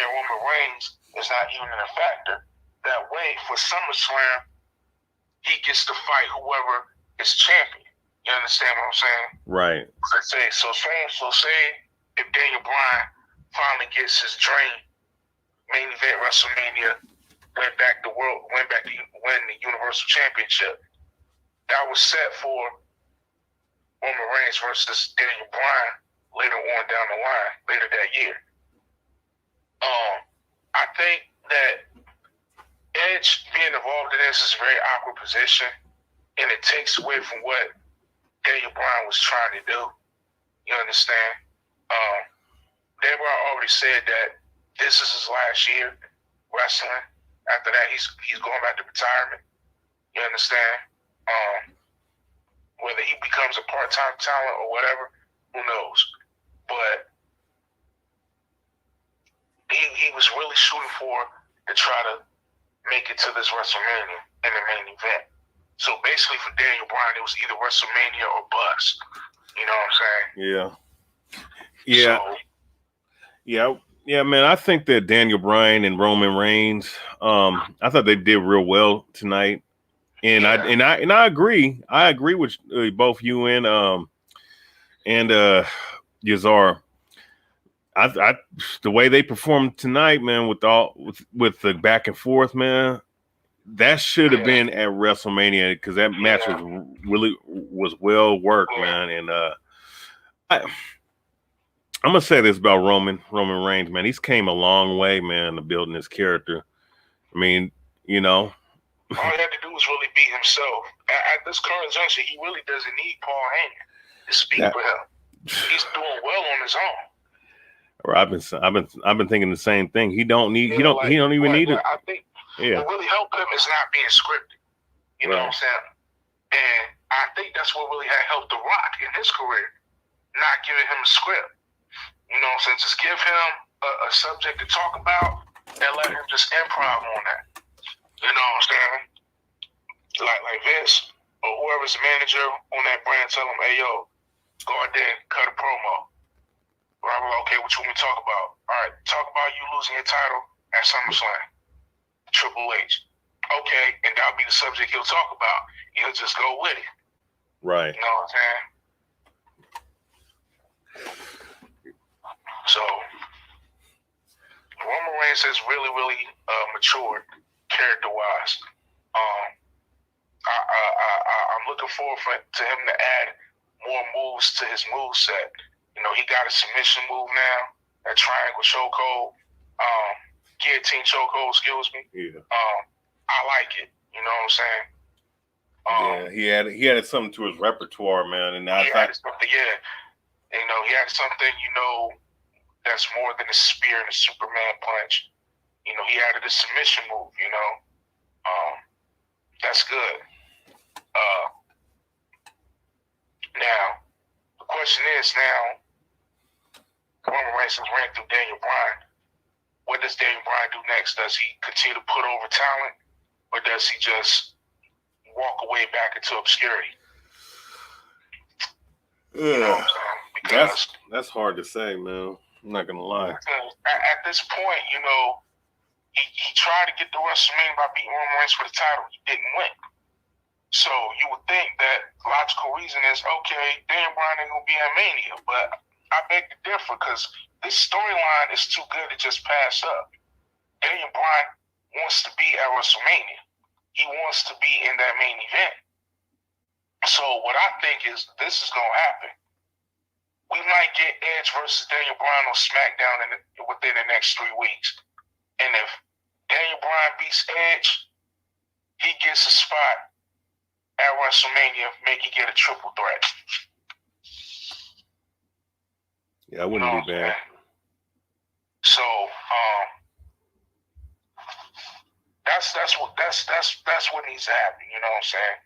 and Roman Reigns is not even a factor. That way, for SummerSlam, he gets to fight whoever is champion. You understand what I'm saying? Right. So say if Daniel Bryan finally gets his dream main event WrestleMania, went back to win the Universal Championship. That was set for Roman Reigns versus Daniel Bryan later on down the line, later that year. I think that Edge being involved in this is a very awkward position, and it takes away from what Daniel Bryan was trying to do. You understand? Daniel Bryan already said that this is his last year wrestling. After that, he's going back to retirement. You understand? Whether he becomes a part-time talent or whatever, who knows? But he was really shooting for to try to make it to this WrestleMania in the main event. So basically, for Daniel Bryan, it was either WrestleMania or bust. You know what I'm saying? Yeah, man. I think that Daniel Bryan and Roman Reigns, I thought they did real well tonight, and I agree. I agree with both you and Yazar. I the way they performed tonight, man, with the back and forth, man, that should have been at WrestleMania because that match was well worked, man. And I'm gonna say this about Roman Reigns, man. He's came a long way, man, to building his character. I mean, you know, all he had to do was really be himself. At this current juncture, he really doesn't need Paul Heyman to speak for him. He's doing well on his own. Or I've been thinking the same thing. He don't even need it. I think what really helped him is not being scripted. You know what I'm saying? And I think that's what really had helped The Rock in his career, not giving him a script. You know what I'm saying? Just give him a subject to talk about and let him just improv on that. You know what I'm saying? Like Vince or whoever's the manager on that brand, tell him, hey, yo, go out there and cut a promo. Robert, okay, what you want me to talk about? All right, talk about you losing your title at SummerSlam. Triple H. Okay, and that'll be the subject he'll talk about. He'll just go with it. Right. You know what I'm saying? So, Roman Reigns has really matured character-wise. I'm looking forward to him to add more moves to his moveset. You know, he got a submission move now, a triangle chokehold, guillotine chokehold, excuse me. Yeah. I like it. You know what I'm saying? He added something to his repertoire, man. And he added something, he had something, that's more than a spear and a Superman punch. He added a submission move. That's good. Now the question is Roman Reigns has ran through Daniel Bryan. What does Daniel Bryan do next? Does he continue to put over talent, or does he just walk away back into obscurity? Yeah, that's hard to say, man. I'm not gonna lie. At this point, he tried to get the WrestleMania by beating Roman Reigns for the title. He didn't win. So you would think that logical reason is, okay, Daniel Bryan ain't gonna be at Mania, but I beg to differ because this storyline is too good to just pass up. Daniel Bryan wants to be at WrestleMania. He wants to be in that main event. So what I think is this is gonna happen. We might get Edge versus Daniel Bryan on Smackdown within the next 3 weeks. And if Daniel Bryan beats Edge, he gets a spot at WrestleMania, make you get a triple threat. Yeah, I wouldn't be bad. So that's what needs to happen. You know what I'm saying?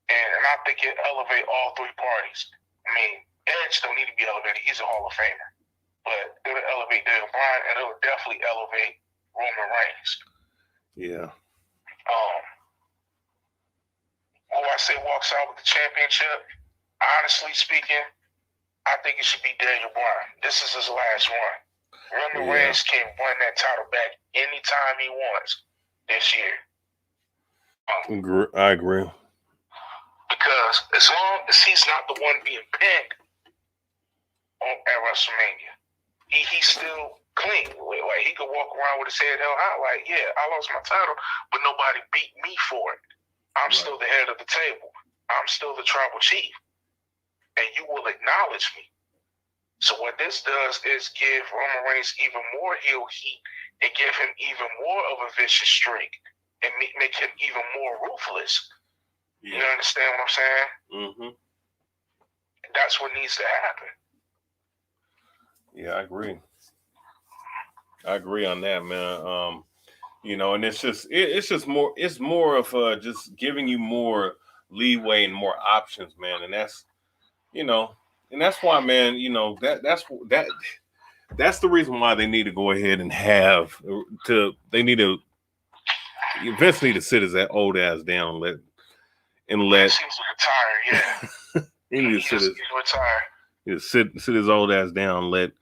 And I think it elevate all 3 parties. I mean, Edge don't need to be elevated; he's a Hall of Famer. But it'll elevate Daniel Bryan, and it'll definitely elevate Roman Reigns. Yeah. Who I say walks out with the championship, honestly speaking, I think it should be Daniel Bryan. This is his last one. Roman Reigns can run that title back anytime he wants this year. I agree. Because as long as he's not the one being pinned at WrestleMania, he's still clean. Like, he could walk around with his head held high, like, yeah, I lost my title, but nobody beat me for it. I'm still the head of the table. I'm still the tribal chief. And you will acknowledge me. So what this does is give Roman Reigns even more heel heat and give him even more of a vicious streak and make him even more ruthless. Yeah. You understand what I'm saying? Mm-hmm. That's what needs to happen. Yeah, I agree. I agree on that, man. And it's more of just giving you more leeway and more options, man. And that's, and that's why, man, that's the reason why they need to go ahead and Vince need to sit his old ass down, let. He needs to retire, yeah. He needs to retire. Sit his old ass down, let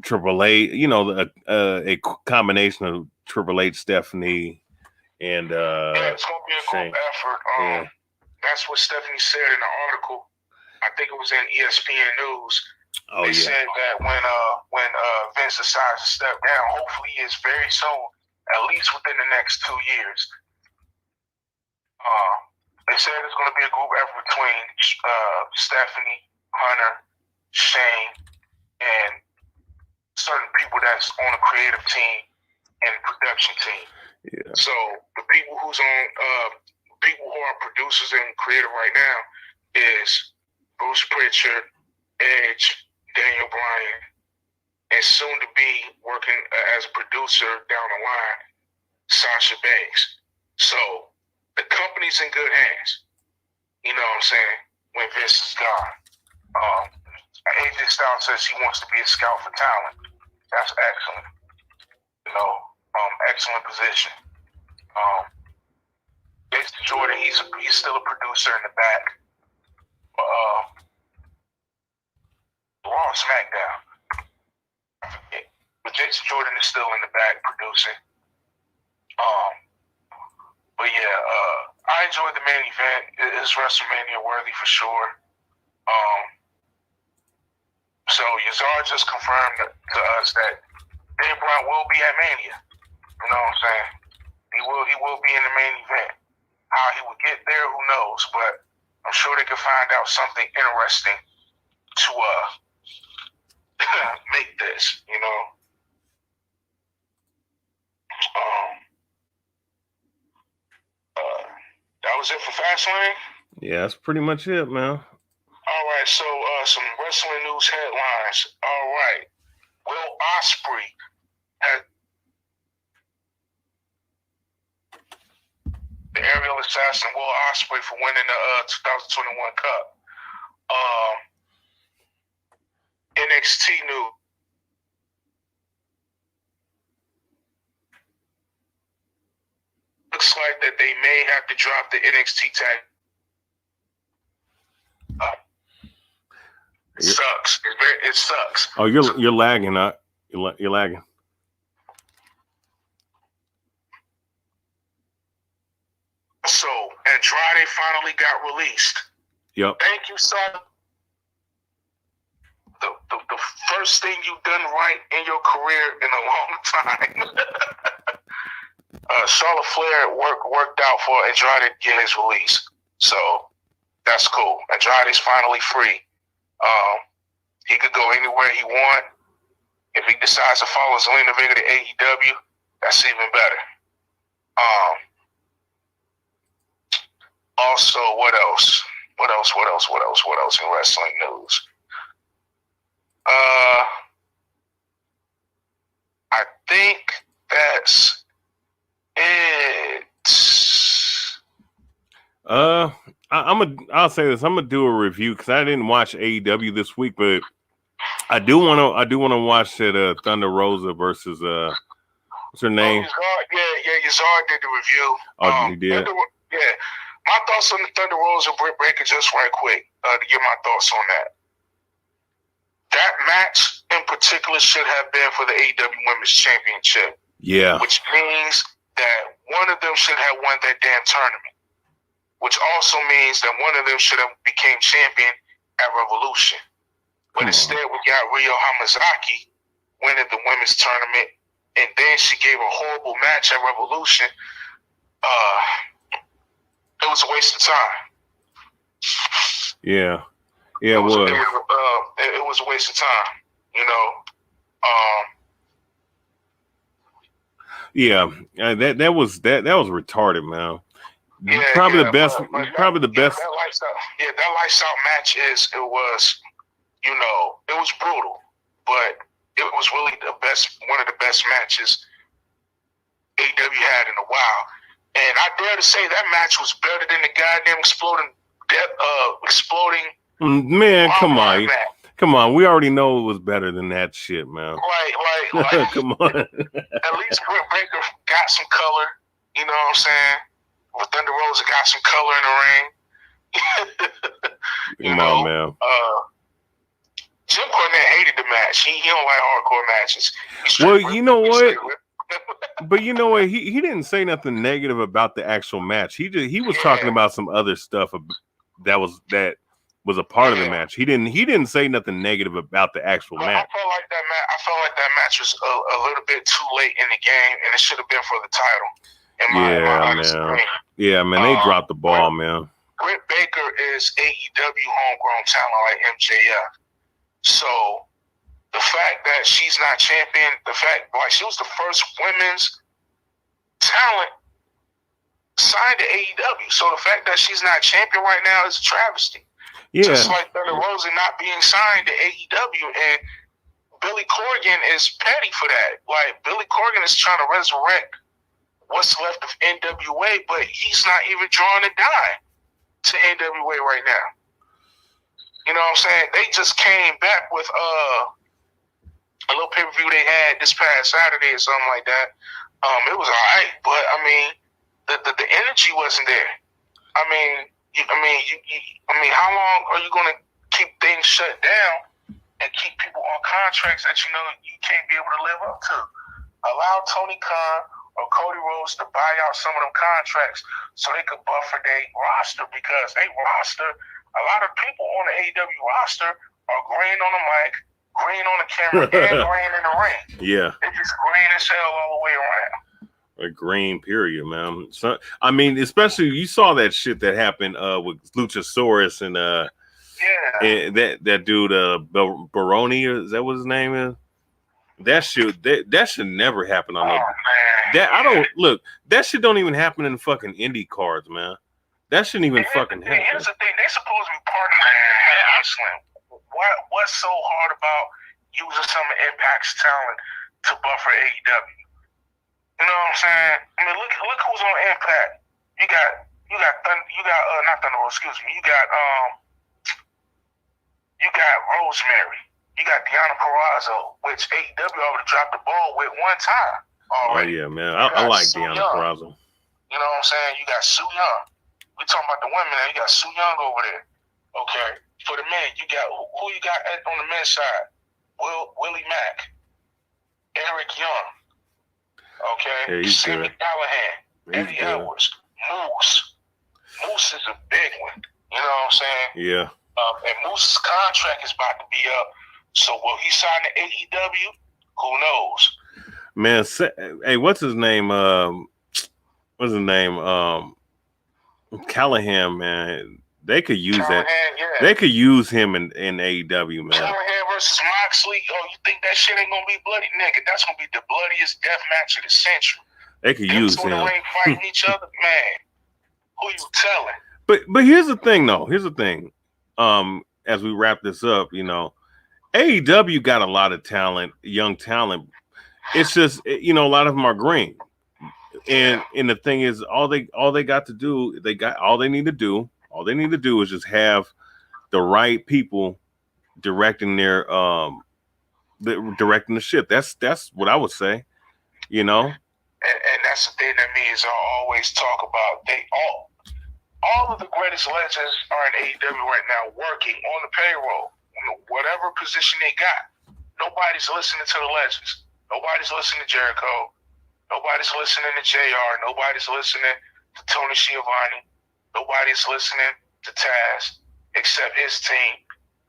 Triple H, a combination of Triple H, Stephanie, and it's gonna be a group effort. That's what Stephanie said in the article. I think it was in ESPN News. They said that when Vince decides to step down, hopefully it's very soon, at least within the next 2 years. They said it's going to be a group effort between Stephanie, Hunter, Shane, and certain people that's on the creative team and production team. Yeah. So the people who are producers and creative right now is Bruce Pritchard, Edge, Daniel Bryan, and soon to be working as a producer down the line, Sasha Banks. So the company's in good hands. You know what I'm saying? When Vince is gone. AJ Styles says he wants to be a scout for talent. That's excellent. Excellent position. Jason Jordan, he's still a producer in the back. Raw Smackdown. I forget. But Jason Jordan is still in the back producing. But yeah, I enjoyed the main event. It is WrestleMania worthy for sure. So Yazar just confirmed to us that Daniel Bryan will be at Mania. You know what I'm saying? He will be in the main event. How he would get there, who knows? But I'm sure they could find out something interesting to make this, That was it for Fastlane? Yeah, that's pretty much it, man. All right, so some wrestling news headlines. All right. Will Ospreay Real Assassin Will Ospreay for winning the 2021 Cup. NXT news. Looks like that they may have to drop the NXT tag. It sucks. It sucks. Oh, you're lagging, you're lagging. So Andrade finally got released. Yep. Thank you, son. The first thing you've done right in your career in a long time. Charlotte Flair worked out for Andrade to get his release. So that's cool. Andrade's finally free. He could go anywhere he want. If he decides to follow Zelina Vega to AEW, that's even better. Also, what else? What else in wrestling news? I think that's it. I'll say this. I'm gonna do a review because I didn't watch AEW this week, but I do want to watch that Thunder Rosa versus what's her name? Yazard did the review. Oh, he did. My thoughts on the Thunder Rosa Britt Baker, just right quick to get my thoughts on that. That match in particular should have been for the AEW Women's Championship. Yeah. Which means that one of them should have won that damn tournament. Which also means that one of them should have became champion at Revolution. But instead we got Ryo Hamazaki winning the women's tournament, and then she gave a horrible match at Revolution. It was a waste of time. Yeah. Yeah, it was. It was a waste of time, you know. Yeah, that was retarded, man. Yeah, probably the best. That lights out match it was brutal, but it was really one of the best matches AEW had in a while. And I dare to say that match was better than the goddamn exploding. Man, come on. Come on, we already know it was better than that shit, man. Like come on. At least Britt Baker got some color, you know what I'm saying? Or Thunder Rosa got some color in the ring. Come on, man. Jim Cornette hated the match. He don't like hardcore matches. Well, you know what? But you know what? He didn't say nothing negative about the actual match. He was talking about some other stuff that was a part of the match. He didn't say nothing negative about the actual match. I felt like that match was a little bit too late in the game, and it should have been for the title. Yeah, man, they dropped the ball, man. Britt Baker is AEW homegrown talent like MJF. So the fact that she's not champion, she was the first women's talent signed to AEW. So the fact that she's not champion right now is a travesty. Yeah. Just like Thunder Rosa not being signed to AEW, and Billy Corgan is petty for that. Like, Billy Corgan is trying to resurrect what's left of NWA, but he's not even drawing a dime to NWA right now. You know what I'm saying? They just came back with a little pay-per-view they had this past Saturday or something like that. It was all right, but I mean, the energy wasn't there. I mean, how long are you going to keep things shut down and keep people on contracts that you know you can't be able to live up to? Allow Tony Khan or Cody Rhodes to buy out some of them contracts so they could buffer their roster, because they roster, a lot of people on the AEW roster are green on the mic, green on the camera, and green in the ring. Yeah. It's just green as hell all the way around. A green period, man. So, I mean, especially you saw that shit that happened with Luchasaurus and that dude Baroni, is that what his name is? That should never happen on that shit don't even happen in fucking indie cards, man. That shouldn't even fucking happen. Here's the thing, they supposed to be partnering in wrestling. What's so hard about using some of Impact's talent to buffer AEW? You know what I'm saying? I mean, look who's on Impact. You got not Thunder Rosa, excuse me. You got Rosemary. You got Deonna Purrazzo, which AEW already dropped the ball with one time already. Oh yeah, man. I like Deonna Purrazzo. You know what I'm saying? You got Su Yung. We talking about the women now. You got Su Yung over there. Okay. For the men, you got who you got on the men's side? Willie Mack, Eric Young. Okay. Yeah, Sammy Callahan, Eddie Edwards, Moose. Moose is a big one. You know what I'm saying? Yeah. And Moose's contract is about to be up. So will he sign to AEW? Who knows? Man, hey, what's his name? What's his name? Callahan, man. They could use Callahan, that. Yeah. They could use him in AEW, man. Callahan versus Moxley. Oh, you think that shit ain't gonna be bloody, nigga? That's gonna be the bloodiest death match of the century. They could use him. Fighting each other, man. Who you telling? But here's the thing, though. Here's the thing. As we wrap this up, you know, AEW got a lot of talent, young talent. It's just, you know, a lot of them are green. And the thing is, all they got to do, all they need to do is just have the right people directing their directing the ship. That's what I would say, you know. And that's the thing that me is I always talk about. All of the greatest legends are in AEW right now, working on the payroll, whatever position they got. Nobody's listening to the legends. Nobody's listening to Jericho. Nobody's listening to JR. Nobody's listening to Tony Schiavone. Nobody's listening to Taz except his team.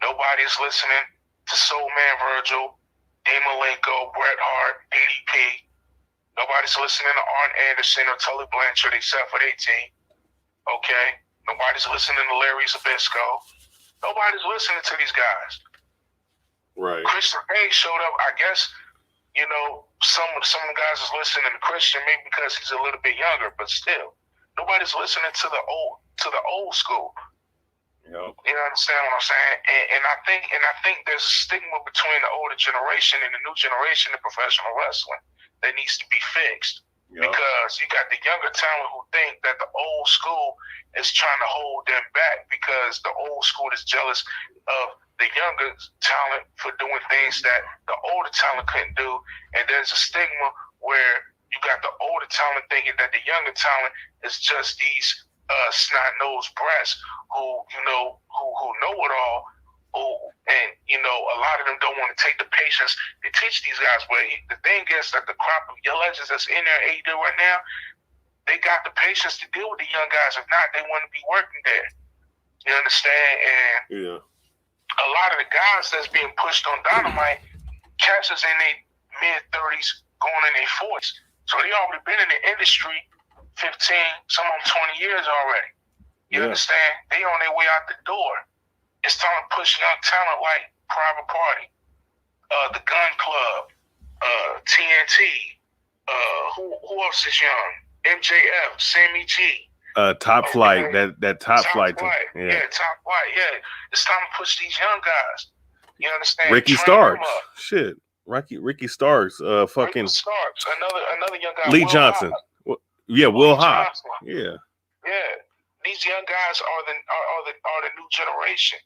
Nobody's listening to Soul Man Virgil, Dean Malenko, Bret Hart, ADP. Nobody's listening to Arn Anderson or Tully Blanchard except for their team. Okay? Nobody's listening to Larry Zbyszko. Nobody's listening to these guys. Right. Christian Cage showed up, I guess, you know, some of the guys is listening to Christian maybe because he's a little bit younger, but still, nobody's listening to the old school. Yep. You understand what I'm saying? And I think there's a stigma between the older generation and the new generation in professional wrestling that needs to be fixed. Yep. Because you got the younger talent who think that the old school is trying to hold them back because the old school is jealous of the younger talent for doing things that the older talent couldn't do. And there's a stigma where you got the older talent thinking that the younger talent is just these snot-nosed brats who know it all. And, you know, a lot of them don't want to take the patience to teach these guys. But the thing is that the crop of your legends that's in there AEW right now, they got the patience to deal with the young guys. If not, they want to be working there. You understand? And a lot of the guys that's being pushed on Dynamite, cats is in their mid-30s, going in their 40s. So they already been in the industry 15, some of them 20 years already. You understand? They on their way out the door. It's time to push young talent like Private Party, the Gun Club, TNT. Who else is young? MJF, Sammy G. Top Flight. That Top Flight. Top Flight. Yeah. It's time to push these young guys. You understand? Ricky Starks. Shit. Ricky Starks. Fucking. Ricky Starks. Another young guy. Lee Johnson. Will Hobbs. Yeah. These young guys are the new generation.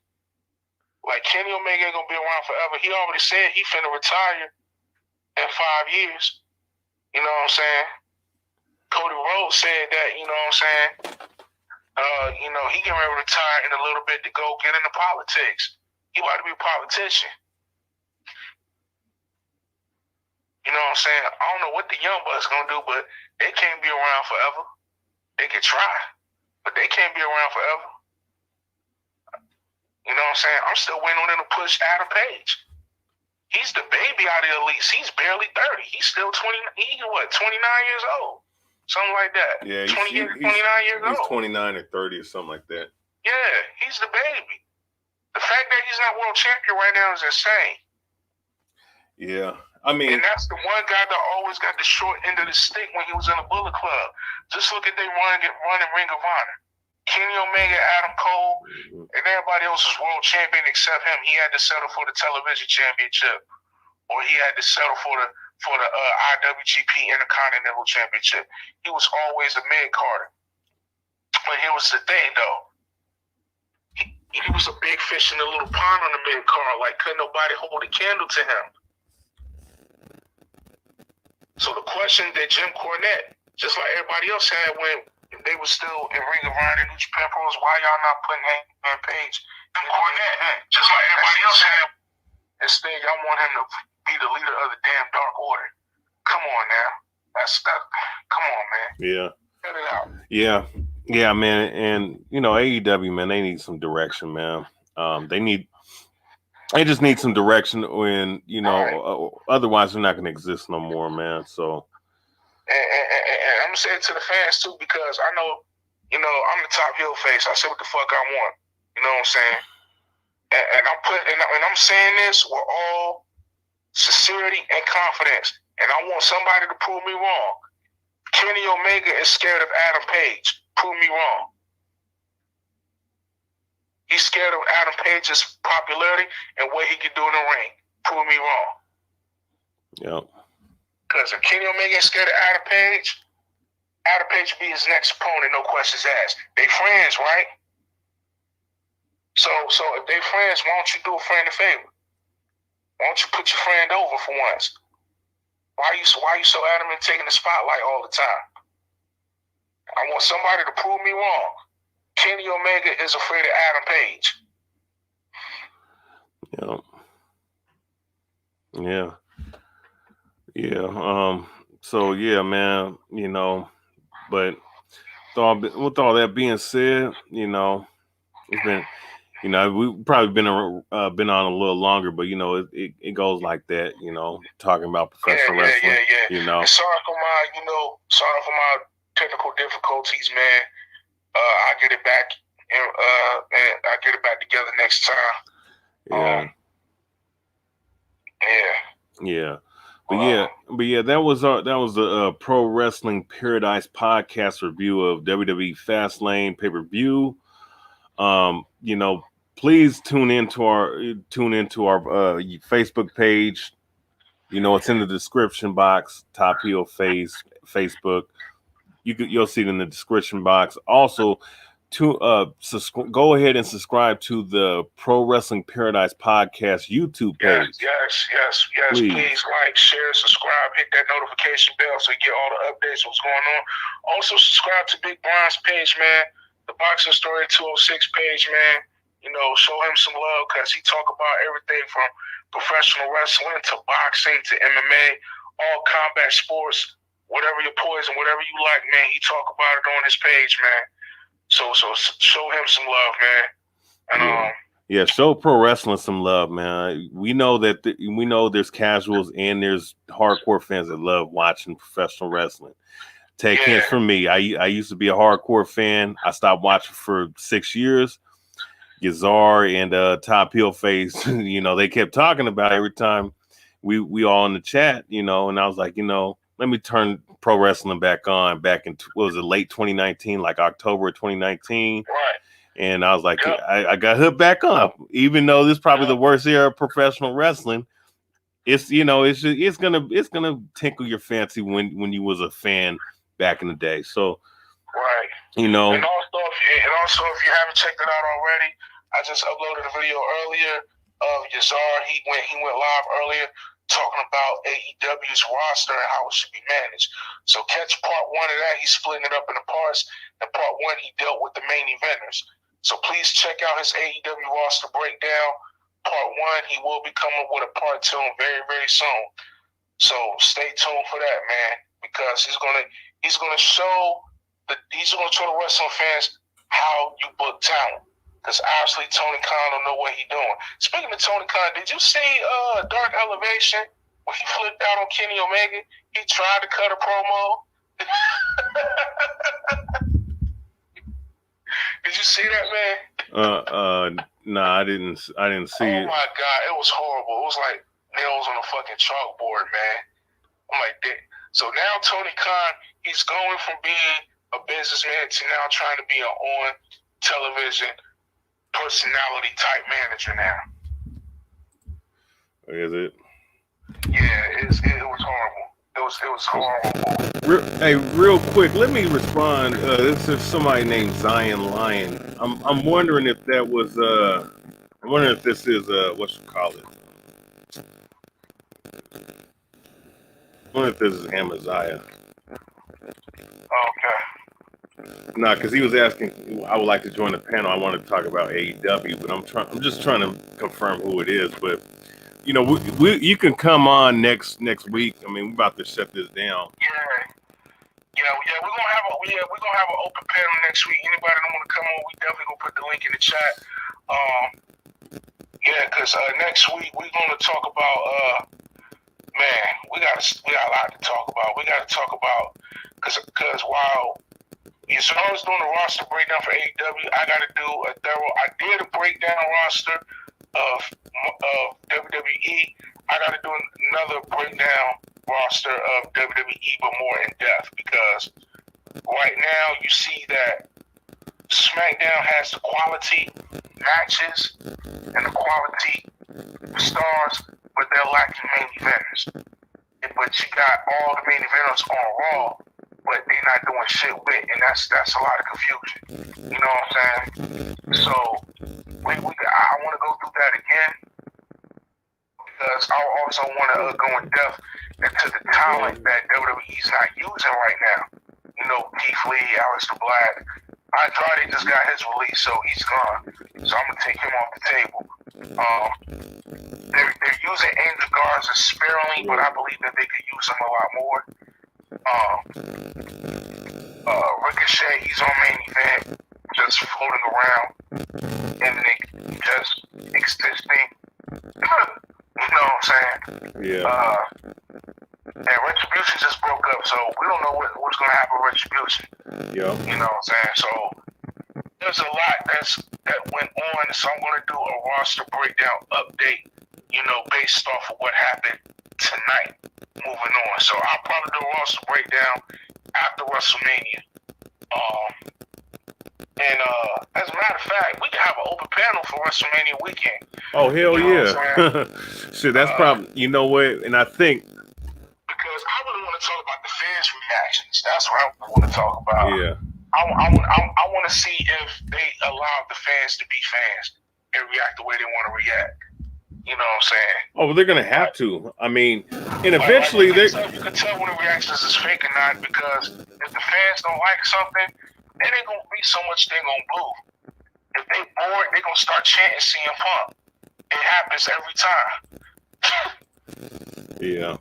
Like Kenny Omega ain't gonna be around forever. He already said he finna retire in 5 years. You know what I'm saying? Cody Rhodes said that, you know what I'm saying? You know, he getting ready to retire in a little bit to go get into politics. He about to be a politician. You know what I'm saying? I don't know what the young bucks gonna do, but they can't be around forever. They can try, but they can't be around forever. You know what I'm saying? I'm still waiting on them to push Adam Page. He's the baby out of the Elite. He's barely 30. He's still 20. He's 29 years old? Something like that. Yeah, 29 years old. He's 29 or 30 or something like that. Yeah, he's the baby. The fact that he's not world champion right now is insane. Yeah, I mean, and that's the one guy that always got the short end of the stick when he was in the Bullet Club. Just look at they run in Ring of Honor. Kenny Omega, Adam Cole, and everybody else was world champion except him. He had to settle for the television championship, or he had to settle for the IWGP Intercontinental Championship. He was always a mid-carder. But here was the thing, though. He was a big fish in a little pond on the mid-card. Like, couldn't nobody hold a candle to him. So the question that Jim Cornette, just like everybody else had when they were still in Ring of Honor and New Japan Pros, why y'all not putting Hangman Page? Jim Cornette, just like everybody else had. Instead, y'all want him to be the leader of the damn Dark Order. Come on now. Come on, man. Yeah. Cut it out. Yeah. Yeah, man. And, you know, AEW, man, they need some direction, man. They just need some direction when, you know, otherwise they're not going to exist no more, man. So. And I'm going to say it to the fans, too, because I know, you know, I'm the top heel face. I say what the fuck I want. You know what I'm saying? And I'm saying this with all sincerity and confidence. And I want somebody to prove me wrong. Kenny Omega is scared of Adam Page. Prove me wrong. He's scared of Adam Page's popularity and what he can do in the ring. Prove me wrong. Yep. Because if Kenny Omega is scared of Adam Page will be his next opponent, no questions asked. They friends, right? So if they friends, why don't you do a friend a favor? Why don't you put your friend over for once? Why are you so adamant taking the spotlight all the time? I want somebody to prove me wrong. Kenny Omega is afraid of Adam Page. Yeah. So yeah, man. You know, but with all that being said, you know, it's been. You know, we've probably been on a little longer, but you know, it goes like that. You know, talking about professional wrestling. Yeah. You know, and sorry for my technical difficulties, man. I get it back, and I get it back together next time. Yeah. But yeah, that was the Pro Wrestling Paradise podcast review of WWE Fastlane pay-per-view. You know, please tune into our Facebook page. You know, it's in the description box. Top Heel Face Facebook. You'll see it in the description box. Also, go ahead and subscribe to the Pro Wrestling Paradise podcast YouTube page. Yes. Please like, share, subscribe, hit that notification bell so you get all the updates of what's going on. Also, subscribe to Big Brian's page, man. The Boxing Story 206 page, man. You know, show him some love because he talk about everything from professional wrestling to boxing to MMA, all combat sports, whatever your poison, whatever you like, man. He talk about it on his page, man. So show him some love, man. And yeah, show pro wrestling some love, man. We know that we know there's casuals and there's hardcore fans that love watching professional wrestling. Take hints from me. I used to be a hardcore fan. I stopped watching for 6 years. Yazar and Top Heel Face, you know, they kept talking about it every time we all in the chat, you know, and I was like, you know, let me turn pro wrestling back on back in what was it, late 2019, like October 2019. right. And I was like, I got hooked back up, even though this is probably the worst era of professional wrestling. It's, you know, it's gonna tickle your fancy when you was a fan back in the day. So, right, you know. And also, if you haven't checked it out already, I just uploaded a video earlier of Yazar. He went live earlier talking about AEW's roster and how it should be managed. So catch part one of that. He's splitting it up into parts. And part one, he dealt with the main eventers. So please check out his AEW roster breakdown. Part one, he will be coming with a part two very, very soon. So stay tuned for that, man, because he's gonna show the wrestling fans how you book talent. Because obviously Tony Khan don't know what he's doing. Speaking of Tony Khan, did you see Dark Elevation when he flipped out on Kenny Omega? He tried to cut a promo. Did you see that, man? No, I didn't see it. Oh my God, it was horrible. It was like nails on a fucking chalkboard, man. I'm like, so now Tony Khan, he's going from being a businessman to now trying to be an on television personality type manager now. Is it? Yeah, it was horrible. It was horrible. Hey, real quick, let me respond. This is somebody named Zion Lion. I'm wondering if that was I'm wondering if this is what you call it. I wonder if this is Amaziah. Okay. Nah, because he was asking. I would like to join the panel. I want to talk about AEW, but I'm just trying to confirm who it is. But you know, you can come on next week. I mean, we're about to shut this down. Yeah. We're gonna have an open panel next week. Anybody that want to come on, we definitely gonna put the link in the chat. Because next week we're gonna talk about man, we got a lot to talk about. We got to talk about because while as far as doing the roster breakdown for AEW, I got to do a thorough. I did a breakdown roster of WWE. I got to do another breakdown roster of WWE, but more in depth, because right now you see that Smackdown has the quality matches and the quality stars, but they're lacking main eventers. But you got all the main eventers on Raw, but they're not doing shit with, and that's a lot of confusion. You know what I'm saying? So I want to go through that again, because I also want to go in depth into the talent that WWE's not using right now. You know, Keith Lee, Aleister Black. Andrade just got his release, so he's gone. So I'm gonna take him off the table. They're using Angel Garza sparingly, but I believe that they could use him a lot more. Ricochet, he's on main event, just floating around, and they just existing. You know what I'm saying? Yeah. And Retribution just broke up, so we don't know what's gonna happen with Retribution. Yeah. You know what I'm saying? So there's a lot that went on, so I'm gonna do a roster breakdown update, you know, based off of what happened tonight. Moving on. So I'll probably do a roster breakdown after WrestleMania. And as a matter of fact, we can have an open panel for WrestleMania weekend. Oh, hell You know yeah. Shit, that's probably, you know what, and I think, because I really want to talk about the fans' reactions. That's what I want to talk about. yeah. I want to see if they allow the fans to be fans and react the way they want to react. You know what I'm saying? Oh, well, they're gonna have to. I mean, and eventually you can tell when the reactions is fake or not, because if the fans don't like something, it ain't gonna be so much they gonna boo. If they bored, they gonna start chanting CM Punk. It happens every time. Yeah.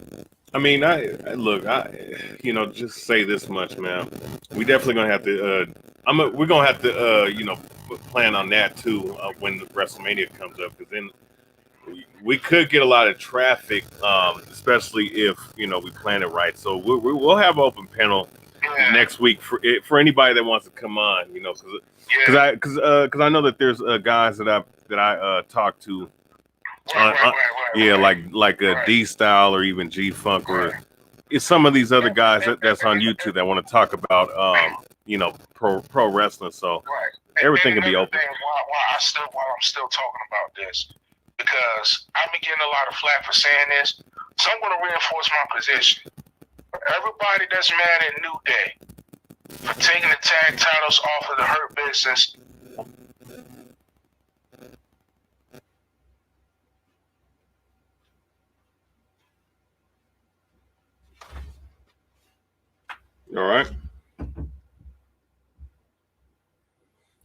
I mean, look, you know, just say this much, man. We definitely gonna have to. We're gonna have to, you know, plan on that too when the WrestleMania comes up, because then we could get a lot of traffic, especially if, you know, we plan it right. So we'll have an open panel next week for anybody that wants to come on, you know, because I know that there's guys that I talked to. Yeah, like a D Style or even G Funk, or it's some of these other guys that's on YouTube that want to talk about you know, pro wrestling. So everything can be open. While I'm still talking about this, because I've been getting a lot of flack for saying this, so I'm going to reinforce my position. For everybody that's mad at New Day for taking the tag titles off of the Hurt Business, All right.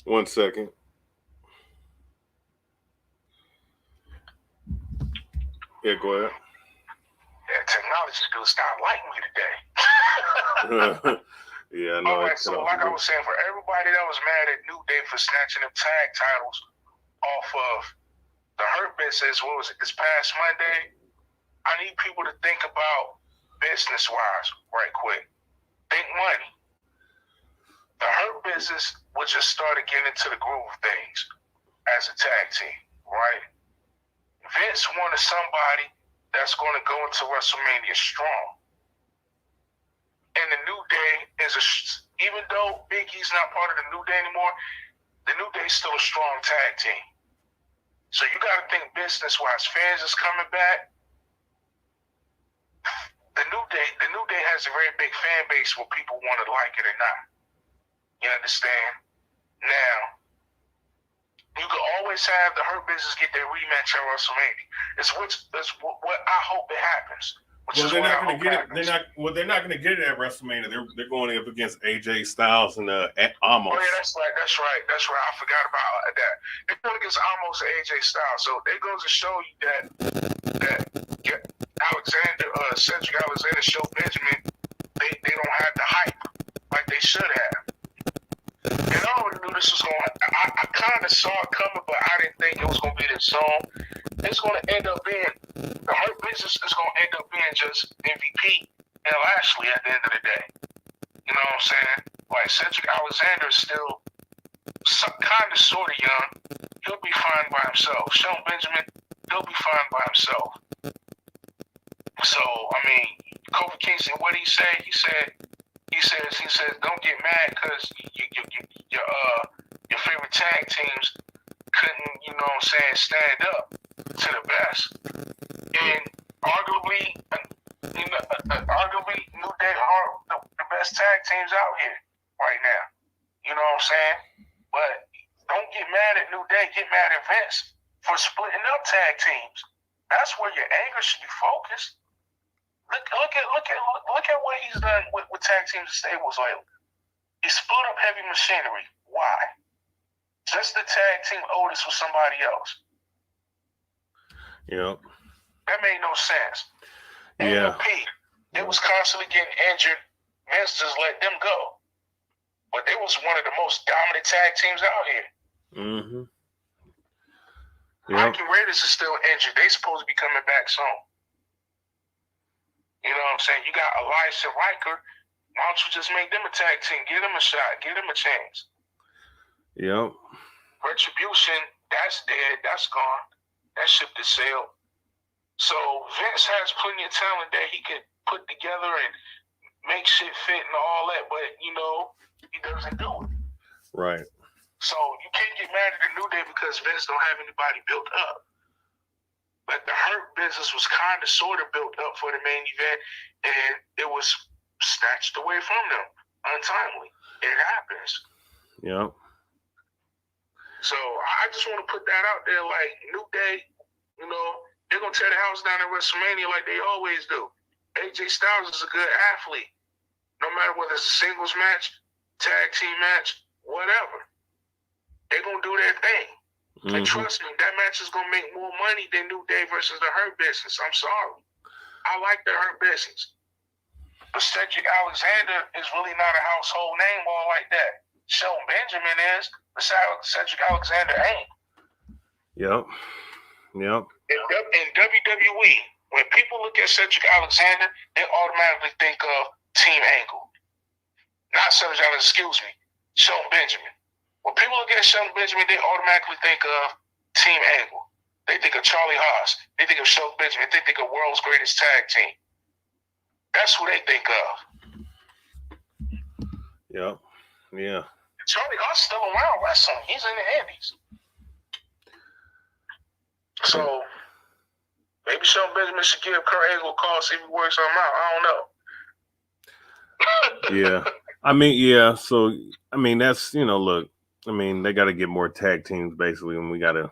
1 second. Yeah, go ahead. Yeah, technology dudes not like me today. Yeah, I know. Alright, so like I was saying, for everybody that was mad at New Day for snatching them tag titles off of the Hurt Business, what was it, this past Monday? I need people to think about business-wise right quick. Think money. The Hurt Business would just started getting into the groove of things as a tag team, right? Vince wanted somebody that's going to go into WrestleMania strong. And the New Day is even though Big E's not part of the New Day anymore, the New Day is still a strong tag team. So you got to think business-wise. Fans is coming back. The New Day has a very big fan base where people want to like it or not. You understand? Now, you can always have the Hurt Business get their rematch at WrestleMania. That's what I hope it happens. Well, they're not going to get it. They're not going to get it at WrestleMania. They're going up against AJ Styles and Oh Amos. yeah, that's right. I forgot about that. They're going against Amos and AJ Styles. So they goes to show you that Cedric Alexander, Shelton Benjamin, they don't have the hype like they should have. And I already knew this was going to I kind of saw it coming, but I didn't think it was going to be this soon. It's going to end up being, the Hurt Business is going to end up being just MVP and Lashley at the end of the day. You know what I'm saying? Like, Cedric Alexander is still kind of sort of young. He'll be fine by himself. Shelton Benjamin, he'll be fine by himself. So, I mean, Kofi Kingston, what did he say? He says, don't get mad because your favorite tag teams couldn't, you know what I'm saying, stand up to the best. And arguably, New Day are the best tag teams out here right now. You know what I'm saying? But don't get mad at New Day. Get mad at Vince for splitting up tag teams. That's where your anger should be focused. Look at what he's done with tag teams and stables lately. He split up Heavy Machinery. Why? Just the tag team Otis with somebody else. Yep. That made no sense. Yeah. They was constantly getting injured. Vince just let them go. But they was one of the most dominant tag teams out here. Mm-hmm. Yep. Viking Raiders is still injured. They supposed to be coming back soon. You know what I'm saying? You got Elias and Riker. Why don't you just make them a tag team? Give them a shot. Give them a chance. Yep. Retribution, that's dead. That's gone. That ship has sailed. So Vince has plenty of talent that he can put together and make shit fit and all that, but, you know, he doesn't do it. Right. So you can't get mad at the New Day because Vince don't have anybody built up. But the Hurt Business was kind of sort of built up for the main event, and it was snatched away from them untimely. It happens. Yep. So I just want to put that out there, like, New Day, you know, they're going to tear the house down at WrestleMania like they always do. AJ Styles is a good athlete. No matter whether it's a singles match, tag team match, whatever. They're going to do their thing. Mm-hmm. And trust me, that match is going to make more money than New Day versus the Hurt Business. I'm sorry. I like the Hurt Business. But Cedric Alexander is really not a household name all like that. Shelton Benjamin is, but Cedric Alexander ain't. Yep. In WWE, when people look at Cedric Alexander, they automatically think of Team Angle. Not Cedric Alexander, excuse me, Shelton Benjamin. When people look at Shelton Benjamin, they automatically think of Team Angle. They think of Charlie Haas. They think of Shelton Benjamin. They think of World's Greatest Tag Team. That's who they think of. Yep. Yeah. Charlie Haas still around wrestling. He's in the Indies. So maybe Shelton Benjamin should give Kurt Angle a call, see if he works something out. I don't know. Yeah. I mean, yeah. So, I mean, that's, you know, look, I mean, they got to get more tag teams basically, and we got to,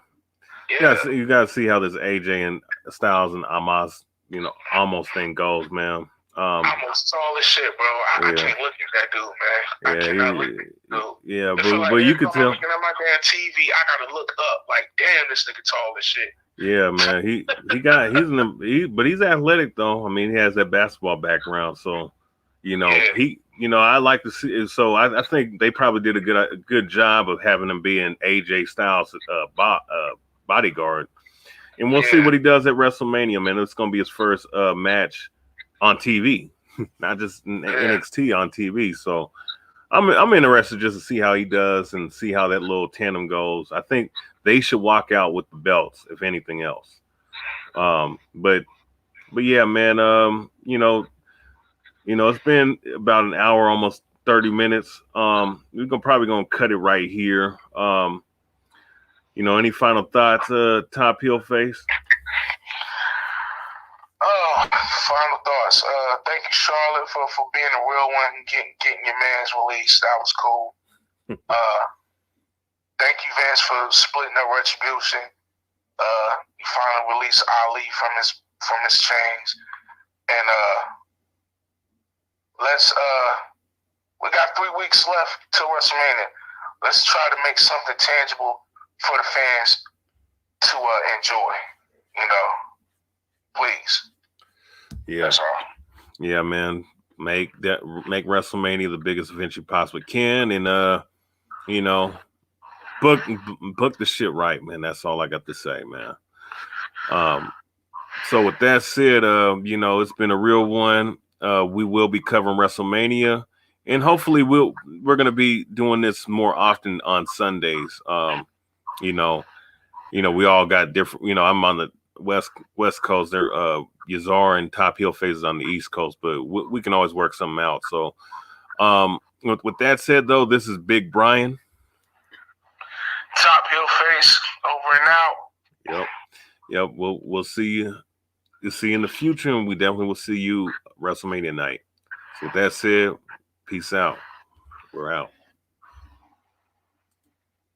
you got to see how this AJ and Styles and Amos, you know, almost thing goes, man. Almost tall as shit, bro. I can't look at that dude, man. I cannot look at that dude. Yeah, but you could tell. Looking at my damn TV, I gotta look up. Like, damn, this nigga tall as shit. Yeah, man. But he's athletic though. I mean, he has that basketball background, so you know I like to see. So I think they probably did a good job of having him be an AJ Styles bodyguard, and we'll see what he does at WrestleMania. Man, it's gonna be his first match on TV, not just NXT on TV. So I'm interested just to see how he does and see how that little tandem goes. I think they should walk out with the belts, if anything else. But yeah, man. You know, it's been about an hour, almost 30 minutes. We're probably gonna cut it right here. Any final thoughts, Top Heel Face? Oh Final thoughts. Thank you, Charlotte, for being a real one and getting your man's released. That was cool. Thank you, Vince, for splitting up Retribution. You finally released Ali from his chains. And we got 3 weeks left till WrestleMania. Let's try to make something tangible for the fans to enjoy. Please. Yeah. That's all. Yeah, man. Make WrestleMania the biggest event you possibly can, and book the shit right, man. That's all I got to say, man. So with that said, it's been a real one. We will be covering WrestleMania, and hopefully we're gonna be doing this more often on Sundays. We all got different. I'm on the West Coast. There, Yazar and Top Heel Face is on the East Coast, but we can always work something out. So, with that said, though, this is Big Brian. Top Heel Face, over and out. Yep. We'll see you. We'll see you in the future, and we definitely will see you WrestleMania night. So with that said, peace out. We're out.